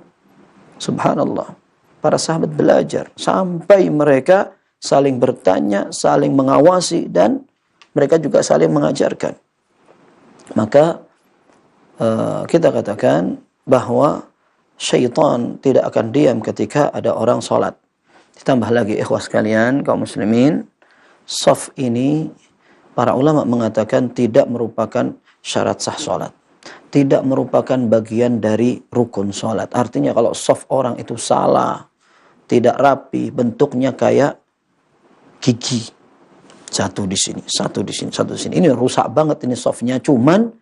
subhanallah, para sahabat belajar sampai mereka saling bertanya, saling mengawasi, dan mereka juga saling mengajarkan. Maka kita katakan bahwa syaitan tidak akan diam ketika ada orang sholat. Ditambah lagi ikhwah sekalian, kaum muslimin, shaf ini para ulama mengatakan tidak merupakan syarat sah sholat. Tidak merupakan bagian dari rukun sholat. Artinya kalau shaf orang itu salah, tidak rapi, bentuknya kayak gigi. Satu di sini, satu di sini, satu di sini. Ini rusak banget ini shafnya. Cuman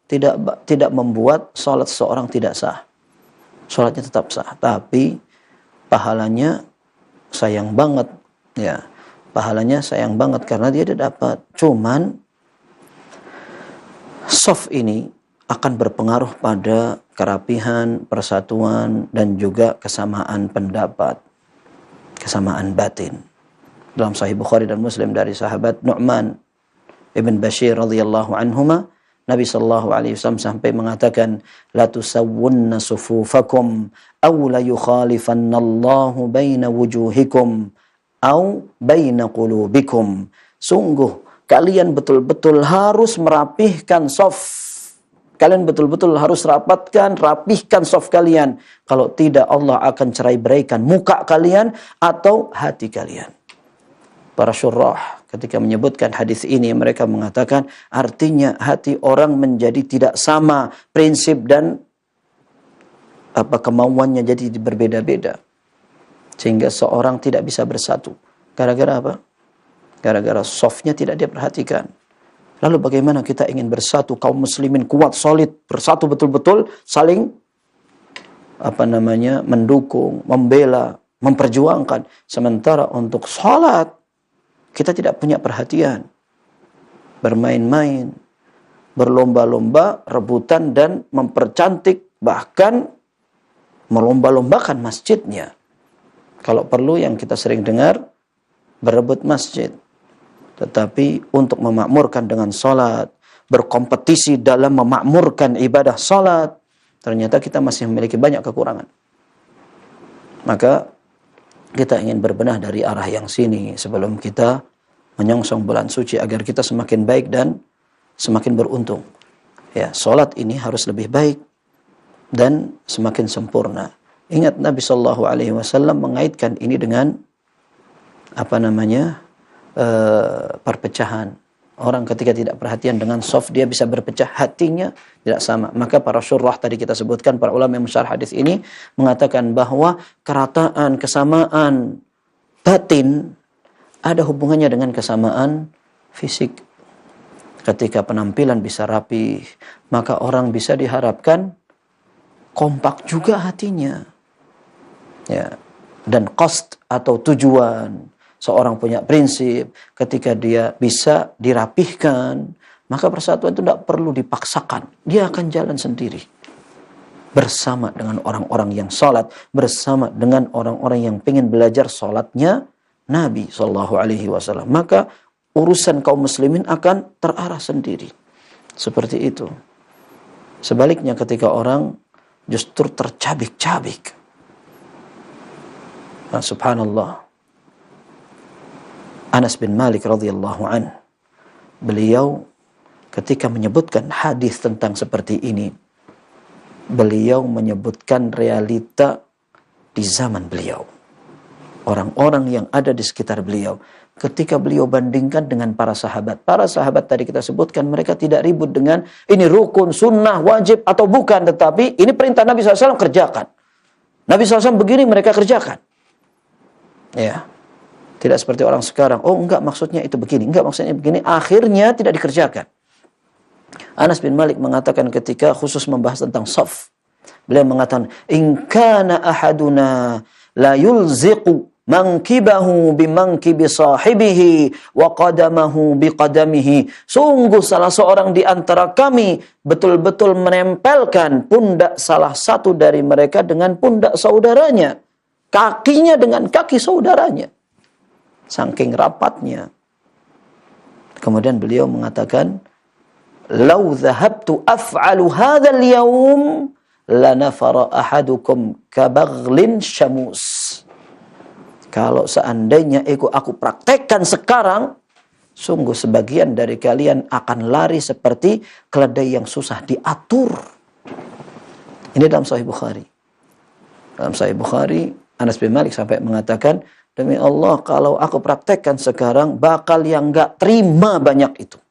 tidak membuat sholat seseorang tidak sah. Sholatnya tetap sah. Tapi pahalanya sayang banget. Ya, pahalanya sayang banget karena dia tidak dapat. Cuman shaf ini akan berpengaruh pada kerapihan, persatuan, dan juga kesamaan pendapat, kesamaan batin. Dalam Sahih Bukhari dan Muslim dari sahabat Nu'man ibn Bashir radhiyallahu anhuma, Nabi sallallahu alaihi wasallam sampai mengatakan, la tusawwunna sufufakum aw la yukhalifannallahu baina wujuhikum aw baina qulubikum. Sungguh kalian betul-betul harus merapihkan shaf. Kalian betul-betul harus rapihkan shaf kalian. Kalau tidak, Allah akan cerai-beraikan muka kalian atau hati kalian. Para syurrah ketika menyebutkan hadis ini, mereka mengatakan artinya hati orang menjadi tidak sama prinsip dan kemauannya jadi berbeda-beda. Sehingga seorang tidak bisa bersatu. Gara-gara apa? Gara-gara shafnya tidak dia perhatikan. Lalu bagaimana kita ingin bersatu, kaum muslimin kuat, solid, bersatu betul-betul, saling mendukung, membela, memperjuangkan. Sementara untuk sholat, kita tidak punya perhatian. Bermain-main, berlomba-lomba, rebutan, dan mempercantik, bahkan melomba-lombakan masjidnya. Kalau perlu yang kita sering dengar, berebut masjid. Tetapi untuk memakmurkan dengan sholat, berkompetisi dalam memakmurkan ibadah sholat, ternyata kita masih memiliki banyak kekurangan. Maka kita ingin berbenah dari arah yang sini sebelum kita menyongsong bulan suci agar kita semakin baik dan semakin beruntung. Ya, sholat ini harus lebih baik dan semakin sempurna. Ingat Nabi Shallallahu Alaihi Wasallam mengaitkan ini dengan perpecahan. Orang ketika tidak perhatian dengan shaf, dia bisa berpecah, hatinya tidak sama. Maka para syurrah tadi kita sebutkan, para ulama yang mensyarah hadis ini mengatakan bahwa kerataan, kesamaan batin ada hubungannya dengan kesamaan fisik. Ketika penampilan bisa rapi, maka orang bisa diharapkan kompak juga hatinya. Ya. Dan qasd atau tujuan. Seorang punya prinsip, ketika dia bisa dirapihkan, maka persatuan itu tidak perlu dipaksakan. Dia akan jalan sendiri. Bersama dengan orang-orang yang sholat, bersama dengan orang-orang yang ingin belajar sholatnya Nabi SAW. Maka urusan kaum muslimin akan terarah sendiri. Seperti itu. Sebaliknya ketika orang justru tercabik-cabik. Nah, subhanallah. Anas bin Malik radhiyallahu an, beliau ketika menyebutkan hadis tentang seperti ini, beliau menyebutkan realita di zaman beliau. Orang-orang yang ada di sekitar beliau. Ketika beliau bandingkan dengan para sahabat. Para sahabat tadi kita sebutkan, mereka tidak ribut dengan ini rukun, sunnah, wajib atau bukan. Tetapi ini perintah Nabi SAW, kerjakan. Nabi SAW begini, mereka kerjakan. Ya. Tidak seperti orang sekarang, oh enggak maksudnya itu begini, enggak maksudnya begini, akhirnya tidak dikerjakan. Anas bin Malik mengatakan ketika khusus membahas tentang shaf, beliau mengatakan, "In kana ahaduna la yulziqu mankibahu bimangkibi sahibihi wa qadamahu biqadamihi." Sungguh salah seorang di antara kami betul-betul menempelkan pundak salah satu dari mereka dengan pundak saudaranya, kakinya dengan kaki saudaranya, saking rapatnya. Kemudian beliau mengatakan, "Lau dhahabtu af'alu hadzal yaum lanafara ahadukum kabaghlin syamus." Kalau seandainya aku praktekkan sekarang, sungguh sebagian dari kalian akan lari seperti keledai yang susah diatur. Ini dalam Sahih Bukhari. Dalam Sahih Bukhari, Anas bin Malik sampai mengatakan, demi Allah, kalau aku praktekkan sekarang, bakal yang gak terima banyak itu.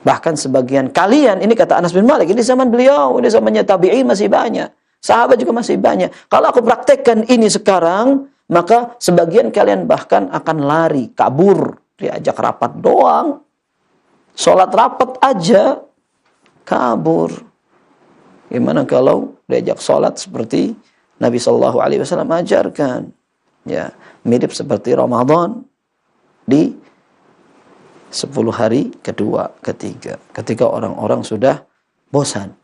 Bahkan sebagian kalian, ini kata Anas bin Malik, ini zaman beliau, ini zamannya tabi'in masih banyak. Sahabat juga masih banyak. Kalau aku praktekkan ini sekarang, maka sebagian kalian bahkan akan lari, kabur. Diajak rapat doang. Sholat rapat aja, kabur. Gimana kalau diajak sholat seperti Nabi SAW ajarkan? Ya, mirip seperti Ramadan di 10 hari kedua, ketiga. Ketika orang-orang sudah bosan.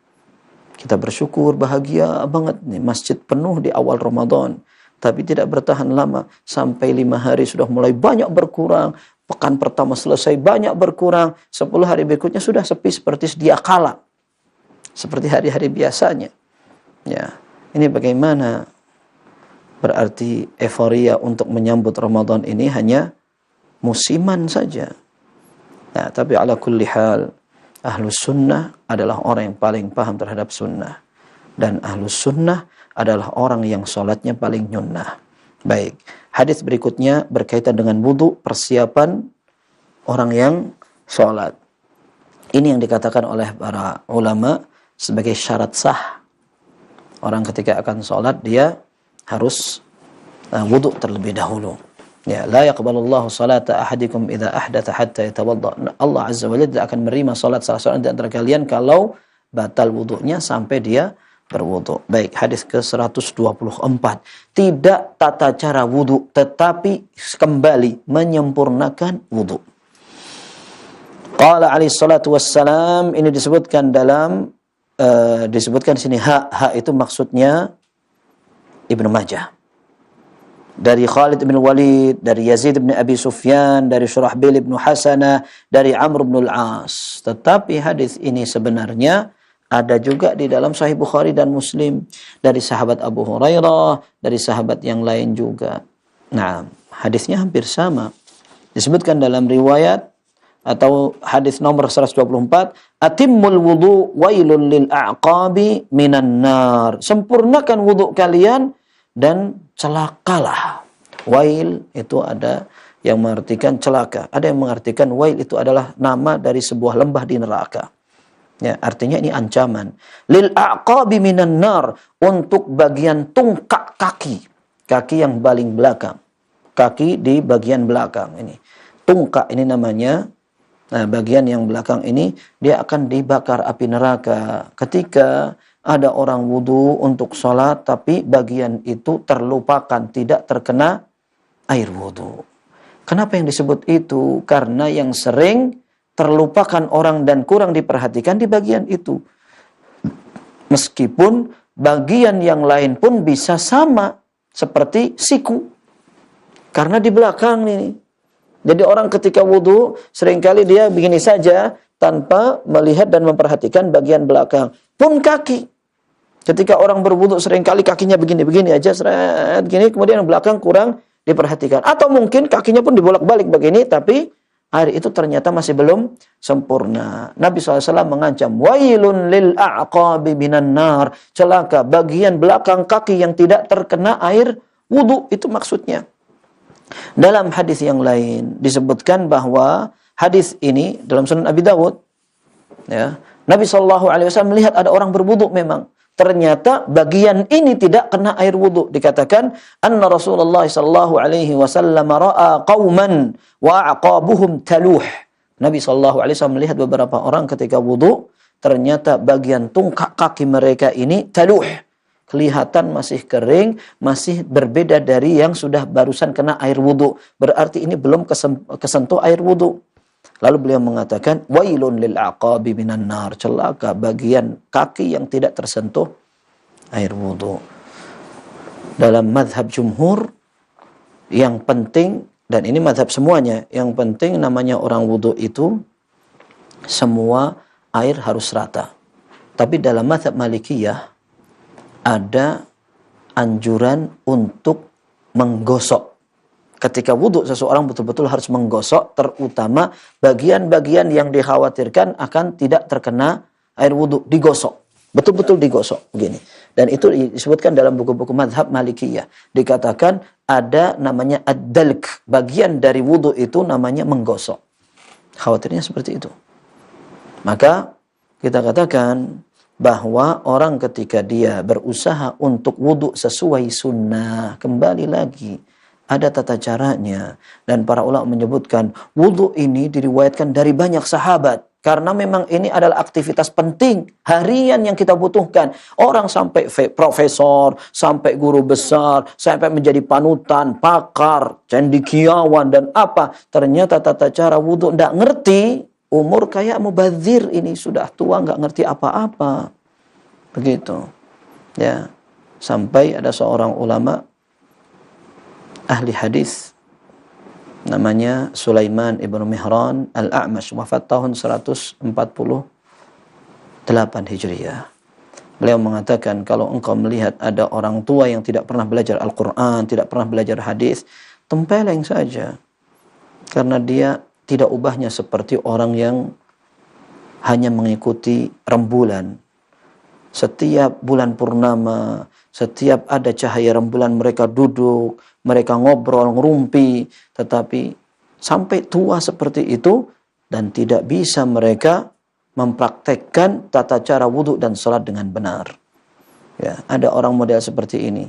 Kita bersyukur, bahagia banget nih. Masjid penuh di awal Ramadan. Tapi tidak bertahan lama. Sampai 5 hari sudah mulai banyak berkurang. Pekan pertama selesai banyak berkurang. 10 hari berikutnya sudah sepi seperti sedia kala. Seperti hari-hari biasanya. Ya, ini bagaimana? Berarti euforia untuk menyambut Ramadan ini hanya musiman saja. Nah, tapi ala kulli hal, ahlus sunnah adalah orang yang paling paham terhadap sunnah. Dan ahlus sunnah adalah orang yang sholatnya paling nyunnah. Baik, hadis berikutnya berkaitan dengan wudu, persiapan orang yang sholat. Ini yang dikatakan oleh para ulama sebagai syarat sah. Orang ketika akan sholat, dia harus wudu terlebih dahulu. Ya, la yaqbalullahu salata ahadikum idza ahdatha hatta yatawadda. Allah Azza wa Jalla tidak akan menerima salat salah seorang di antara kalian kalau batal wudunya sampai dia berwudu. Baik, hadis ke-124. Tidak tata cara wudu, tetapi kembali menyempurnakan wudu. Qala alaihi salatu wassalam, ini disebutkan dalam disebutkan di sini ha itu maksudnya Ibnu Majah. Dari Khalid bin Walid, dari Yazid bin Abi Sufyan, dari Syurahbil bin Hasanah, dari Amr bin Al-As. Tetapi hadis ini sebenarnya ada juga di dalam Sahih Bukhari dan Muslim. Dari sahabat Abu Hurairah, dari sahabat yang lain juga. Nah, hadisnya hampir sama. Disebutkan dalam riwayat atau hadis nomor 124, Atimmul wudu wailul lil a'qabi minan nar. Sempurnakan wudu kalian dan celakalah. Wail itu ada yang mengartikan celaka, ada yang mengartikan wail itu adalah nama dari sebuah lembah di neraka. Ya, artinya ini ancaman. Lil a'qabi minan nar, untuk bagian tungkak kaki, kaki yang paling belakang, kaki di bagian belakang ini. Tungkak ini namanya. Nah, bagian yang belakang ini dia akan dibakar api neraka. Ketika ada orang wudu untuk sholat, tapi bagian itu terlupakan, tidak terkena air wudu. Kenapa yang disebut itu? Karena yang sering terlupakan orang dan kurang diperhatikan di bagian itu. Meskipun bagian yang lain pun bisa sama, seperti siku. Karena di belakang ini. Jadi orang ketika wudu, seringkali dia begini saja, tanpa melihat dan memperhatikan bagian belakang. Pun kaki. Ketika orang berwudu seringkali kakinya begini-begini aja, seret gini, kemudian yang belakang kurang diperhatikan. Atau mungkin kakinya pun dibolak-balik begini, tapi air itu ternyata masih belum sempurna. Nabi SAW mengancam, wailun lil a'qabi minan nar. Celaka bagian belakang kaki yang tidak terkena air wudu, itu maksudnya. Dalam hadis yang lain disebutkan bahwa hadis ini dalam Sunan Abi Dawud, ya, Nabi SAW melihat ada orang berwudu memang. Ternyata bagian ini tidak kena air wudu. Dikatakan anna Rasulullah sallallahu alaihi wasallam ra'a qauman wa aqabuhum taluh. Nabi SAW melihat beberapa orang ketika wudu, ternyata bagian tungkak kaki mereka ini taluh, kelihatan masih kering, masih berbeda dari yang sudah barusan kena air wudu. Berarti ini belum kesentuh air wudu. Lalu beliau mengatakan, wailun lil aqabi minan nar, celaka bagian kaki yang tidak tersentuh air wudu. Dalam mazhab jumhur, yang penting, dan ini mazhab semuanya, yang penting namanya orang wudu itu semua air harus rata. Tapi dalam mazhab Malikiyah ada anjuran untuk menggosok. Ketika wudu seseorang betul-betul harus menggosok, terutama bagian-bagian yang dikhawatirkan akan tidak terkena air wudu, digosok. Betul-betul digosok begini. Dan itu disebutkan dalam buku-buku mazhab Malikiyah. Dikatakan ada namanya ad-dalk. Bagian dari wudu itu namanya menggosok. Khawatirnya seperti itu. Maka kita katakan bahwa orang ketika dia berusaha untuk wudu sesuai sunnah, kembali lagi ada tata caranya. Dan para ulama menyebutkan wudu ini diriwayatkan dari banyak sahabat. Karena memang ini adalah aktivitas penting harian yang kita butuhkan. Orang sampai profesor, sampai guru besar, sampai menjadi panutan, pakar, cendekiawan dan apa. Ternyata tata cara wudu tidak ngerti. Umur kayak mubadzir ini, sudah tua nggak ngerti apa-apa. Begitu. Ya. Sampai ada seorang ulama ahli hadis namanya Sulaiman ibnu Mihran al-A'mash, wafat tahun 148 Hijriah. Beliau mengatakan, kalau engkau melihat ada orang tua yang tidak pernah belajar Al-Quran, tidak pernah belajar hadis, tempeleng saja. Karena dia tidak ubahnya seperti orang yang hanya mengikuti rembulan. Setiap bulan purnama, setiap ada cahaya rembulan mereka duduk, mereka ngobrol, ngerumpi, tetapi sampai tua seperti itu dan tidak bisa mereka mempraktekkan tata cara wudhu dan salat dengan benar. Ya, ada orang model seperti ini.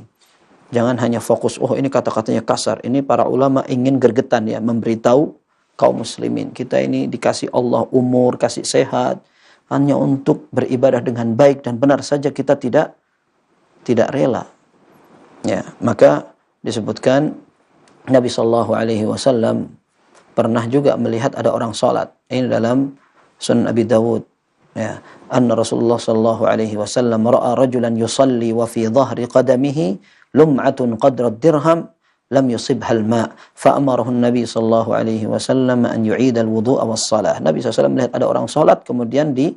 Jangan hanya fokus, oh ini kata-katanya kasar. Ini para ulama ingin gergetan ya, memberitahu kaum muslimin. Kita ini dikasih Allah umur, kasih sehat, hanya untuk beribadah dengan baik dan benar saja kita tidak rela. Ya, maka disebutkan Nabi SAW pernah juga melihat ada orang salat. Ini dalam Sunan Abi Dawud. Ya, anna Rasulullah SAW ra'a rajulan yusalli wa fi dhahri qadamihi lum'atun qadra dirham lam yusibha al-ma' fa amarahu Nabi SAW an yu'ida al-wudu'a was-salah. Nabi SAW melihat ada orang salat, kemudian di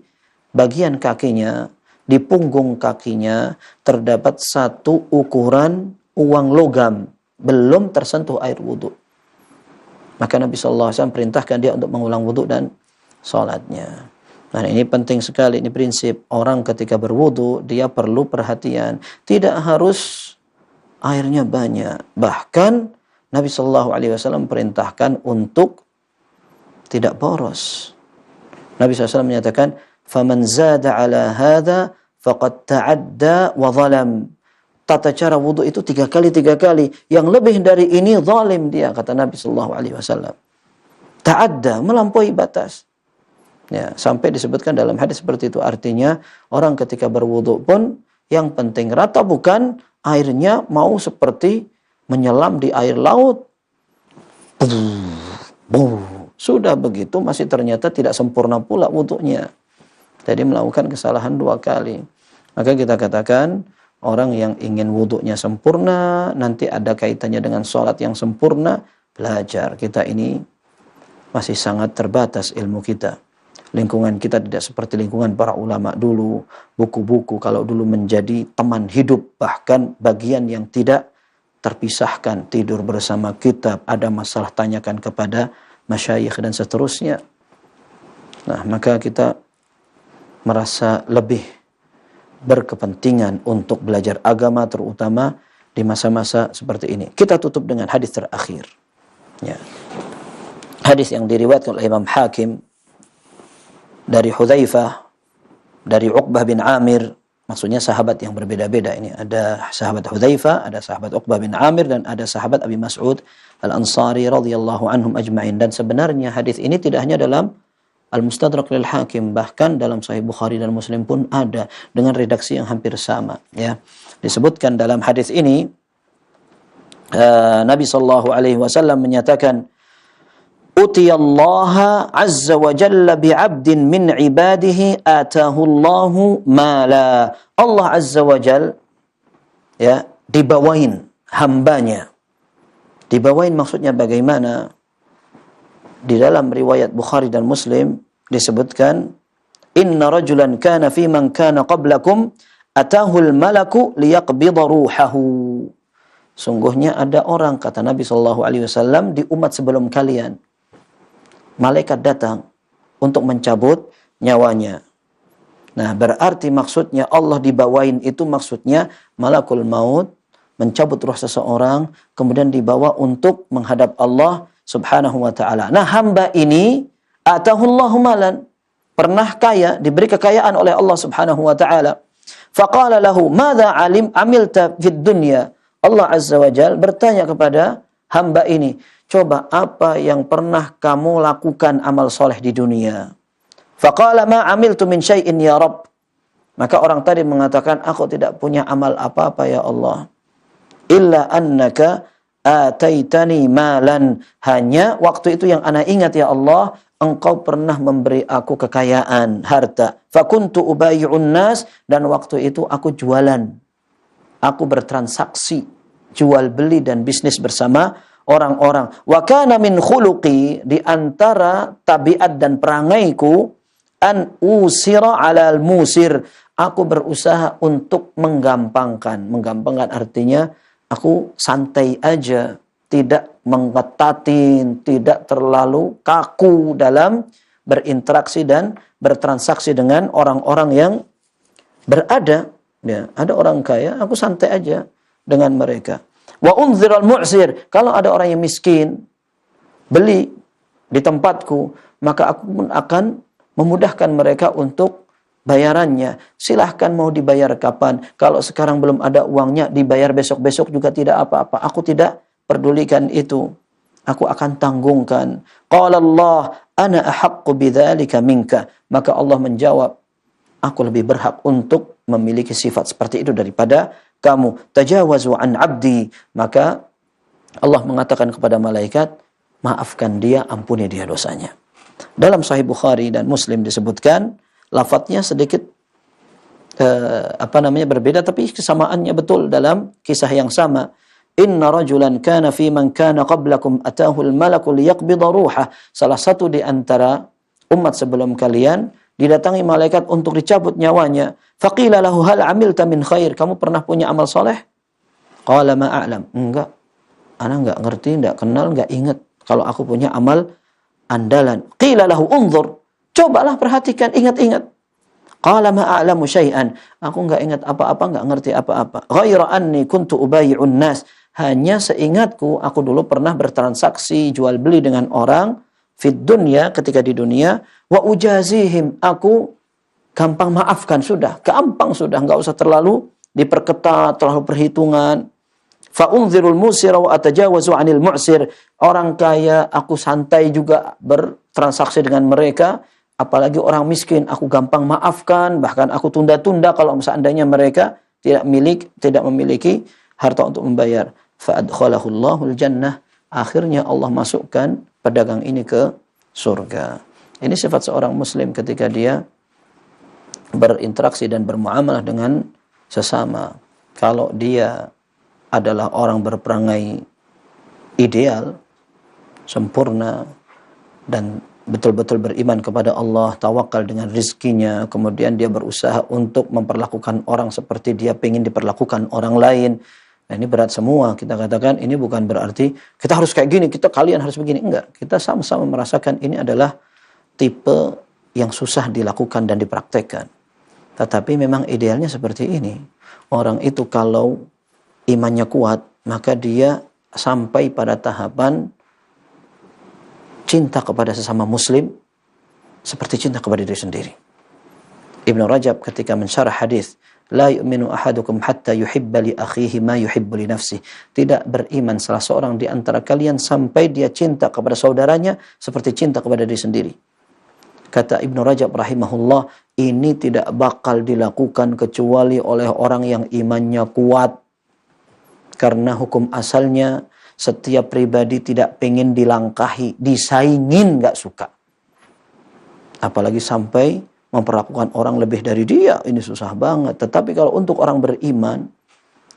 bagian kakinya, di punggung kakinya terdapat satu ukuran uang logam, belum tersentuh air wudhu. Maka Nabi SAW perintahkan dia untuk mengulang wudhu dan sholatnya. Nah, ini penting sekali, ini prinsip. Orang ketika berwudhu, dia perlu perhatian. Tidak harus airnya banyak. Bahkan Nabi SAW perintahkan untuk tidak boros. Nabi SAW menyatakan, "Faman zada ala hadha faqad ta'adda wa zalam." Tata cara wudhu itu 3 kali. Yang lebih dari ini zalim dia, kata Nabi SAW. Ta'adda, melampaui batas. Ya, sampai disebutkan dalam hadis seperti itu. Artinya orang ketika berwudhu pun yang penting rata, bukan airnya mau seperti menyelam di air laut. Sudah begitu masih ternyata tidak sempurna pula wudhunya. Jadi melakukan kesalahan 2 kali. Maka kita katakan, orang yang ingin wudhunya sempurna, nanti ada kaitannya dengan sholat yang sempurna, belajar. Kita ini masih sangat terbatas ilmu kita. Lingkungan kita tidak seperti lingkungan para ulama dulu. Buku-buku kalau dulu menjadi teman hidup, bahkan bagian yang tidak terpisahkan. Tidur bersama kitab, ada masalah tanyakan kepada masyayikh dan seterusnya. Nah, maka kita merasa lebih berkepentingan untuk belajar agama, terutama di masa-masa seperti ini. Kita tutup dengan hadis terakhir. Ya. Hadis yang diriwayatkan oleh Imam Hakim dari Hudzaifah, dari Uqbah bin Amir Maksudnya sahabat yang berbeda-beda ini. Ada sahabat Hudzaifah, ada sahabat Uqbah bin Amir, dan ada sahabat Abi Mas'ud Al-Ansari radhiyallahu anhum ajma'in. Dan sebenarnya hadis ini tidak hanya dalam Al-Mustadrak lil Hakim, bahkan dalam Sahih Bukhari dan Muslim pun ada dengan redaksi yang hampir sama. Ya, disebutkan dalam hadis ini Nabi sallallahu alaihi wasallam menyatakan, Utiyallaha azza wa jalla bi'abdin min ibadihi atahu Allahu mala. Allah azza wa jalla ya dibawain hambanya. Dibawain maksudnya bagaimana? Di dalam riwayat Bukhari dan Muslim disebutkan, Inna rajulan kana fi man kana qablakum atahul malaku liyaqbida ruhahu. Sungguhnya ada orang, kata Nabi SAW, di umat sebelum kalian, malaikat datang untuk mencabut nyawanya. Nah, berarti maksudnya Allah dibawain itu maksudnya malakul maut mencabut ruh seseorang, kemudian dibawa untuk menghadap Allah subhanahu wa ta'ala. Nah, hamba ini atahullahu malan, pernah kaya, diberi kekayaan oleh Allah subhanahu wa ta'ala. Faqala lahu, madza amilta fid dunya? Allah azza wa jalla bertanya kepada hamba ini, coba apa yang pernah kamu lakukan amal soleh di dunia? Faqala ma amiltu min syai'in ya Rabb. Maka orang tadi mengatakan, aku tidak punya amal apa-apa ya Allah. Illa annaka ataitani malan. Hanya waktu itu yang ana ingat ya Allah, engkau pernah memberi aku kekayaan, harta. Fakuntu ubayyu'un nas, dan waktu itu aku jualan. Aku bertransaksi, jual beli dan bisnis bersama orang-orang. Wa kana min khuluqi, di antara tabiat dan perangaiku, an usira 'alal musir. Aku berusaha untuk menggampangkan. Menggampangkan artinya aku santai aja, tidak mengetatin, tidak terlalu kaku dalam berinteraksi dan bertransaksi dengan orang-orang yang berada. Ya, ada orang kaya, aku santai aja dengan mereka. Wa unziral mu'sir, kalau ada orang yang miskin beli di tempatku, maka aku pun akan memudahkan mereka untuk bayarannya. Silahkan mau dibayar kapan. Kalau sekarang belum ada uangnya, dibayar besok-besok juga tidak apa-apa. Aku tidak pedulikan itu. Aku akan tanggungkan. Qala Allah, ana ahaqqu bidzalika minka. Maka Allah menjawab, aku lebih berhak untuk memiliki sifat seperti itu daripada kamu. Tajawazu an abdi. Maka Allah mengatakan kepada malaikat, maafkan dia, ampuni dia dosanya. Dalam Sahih Bukhari dan Muslim disebutkan, lafadznya sedikit berbeda, tapi kesamaannya betul dalam kisah yang sama. Inna rajulan kana fi man kana qablakum atahu al-malaku liyaqbida ruhah. Salah satu di antara umat sebelum kalian didatangi malaikat untuk dicabut nyawanya. Faqila lahu hal amilta min khair? Kamu pernah punya amal soleh? Qala ma a'lam. Enggak. Ana enggak ngerti, enggak kenal, enggak ingat kalau aku punya amal andalan. Qila lahu unzur. Cobalah perhatikan, ingat-ingat. Qala ma a'lamu syai'an. Aku enggak ingat apa-apa, enggak ngerti apa-apa. Ghaira anni kuntu ubayyi'un nas. Hanya seingatku, aku dulu pernah bertransaksi jual beli dengan orang fid dunya, ketika di dunia, wa ujazihim, aku gampang maafkan, sudah, gampang sudah, enggak usah terlalu diperketat, terlalu perhitungan. Fa unzirul musira wa atajawazu 'anil mu'sir. Orang kaya aku santai juga bertransaksi dengan mereka, apalagi orang miskin aku gampang maafkan, bahkan aku tunda-tunda kalau seandainya mereka tidak memiliki harta untuk membayar. Fa adkhalahu Allahul jannah. Akhirnya Allah masukkan pedagang ini ke surga. Ini sifat seorang muslim ketika dia berinteraksi dan bermuamalah dengan sesama. Kalau dia adalah orang berperangai ideal, sempurna, dan betul-betul beriman kepada Allah, tawakal dengan rizkinya, kemudian dia berusaha untuk memperlakukan orang seperti dia ingin diperlakukan orang lain. Nah, ini berat semua. Kita katakan ini bukan berarti kita harus kayak gini, kalian harus begini. Enggak. Kita sama-sama merasakan ini adalah tipe yang susah dilakukan dan dipraktekkan. Tetapi memang idealnya seperti ini. Orang itu kalau imannya kuat, maka dia sampai pada tahapan cinta kepada sesama muslim seperti cinta kepada diri sendiri. Ibnu Rajab ketika mensyarah hadis la yu'minu ahadukum hatta yuhibba li akhihi ma yuhibbu li nafsihi. Tidak beriman salah seorang di antara kalian sampai dia cinta kepada saudaranya seperti cinta kepada diri sendiri. Kata Ibnu Rajab rahimahullah, ini tidak bakal dilakukan kecuali oleh orang yang imannya kuat. Karena hukum asalnya setiap pribadi tidak pengen dilangkahi, disaingin gak suka. Apalagi sampai memperlakukan orang lebih dari dia, ini susah banget. Tetapi kalau untuk orang beriman,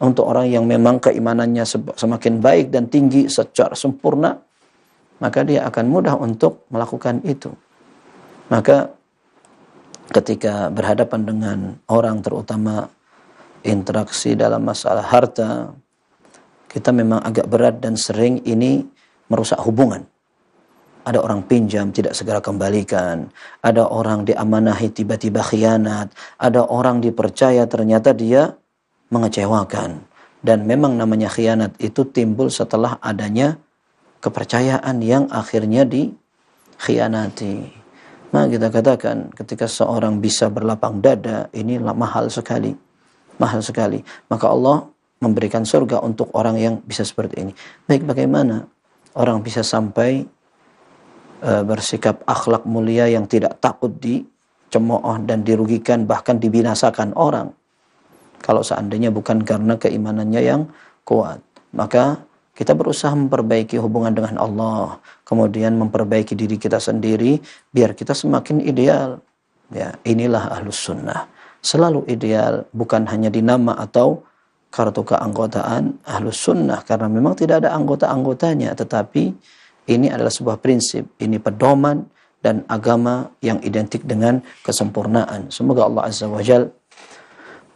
untuk orang yang memang keimanannya semakin baik dan tinggi secara sempurna, maka dia akan mudah untuk melakukan itu. Maka ketika berhadapan dengan orang, terutama interaksi dalam masalah harta, kita memang agak berat dan sering ini merusak hubungan. Ada orang pinjam tidak segera kembalikan, ada orang diamanahi tiba-tiba khianat, ada orang dipercaya ternyata dia mengecewakan. Dan memang namanya khianat itu timbul setelah adanya kepercayaan yang akhirnya dikhianati. Nah, kita katakan ketika seorang bisa berlapang dada, ini mahal sekali. Mahal sekali. Maka Allah memberikan surga untuk orang yang bisa seperti ini. Baik, bagaimana orang bisa sampai bersikap akhlak mulia yang tidak takut dicemooh dan dirugikan, bahkan dibinasakan orang, kalau seandainya bukan karena keimanannya yang kuat. Maka kita berusaha memperbaiki hubungan dengan Allah, kemudian memperbaiki diri kita sendiri biar kita semakin ideal. Ya, inilah ahlus sunnah, selalu ideal, bukan hanya di nama atau kartu keanggotaan ahlus sunnah, karena memang tidak ada anggota-anggotanya, tetapi ini adalah sebuah prinsip, ini pedoman dan agama yang identik dengan kesempurnaan. Semoga Allah Azza wa Jalla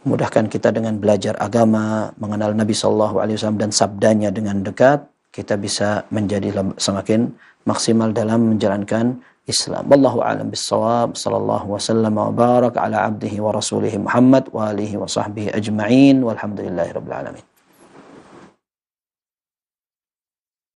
mudahkan kita dengan belajar agama, mengenal Nabi SAW dan sabdanya dengan dekat, kita bisa menjadi semakin maksimal dalam menjalankan Islam. Wallahu a'lam bis-shawab. Sallallahu wasallam wa baraka ala abdihi wa rasulihi Muhammad wa alihi wa sahbihi ajma'in. Walhamdulillahirabbil alamin.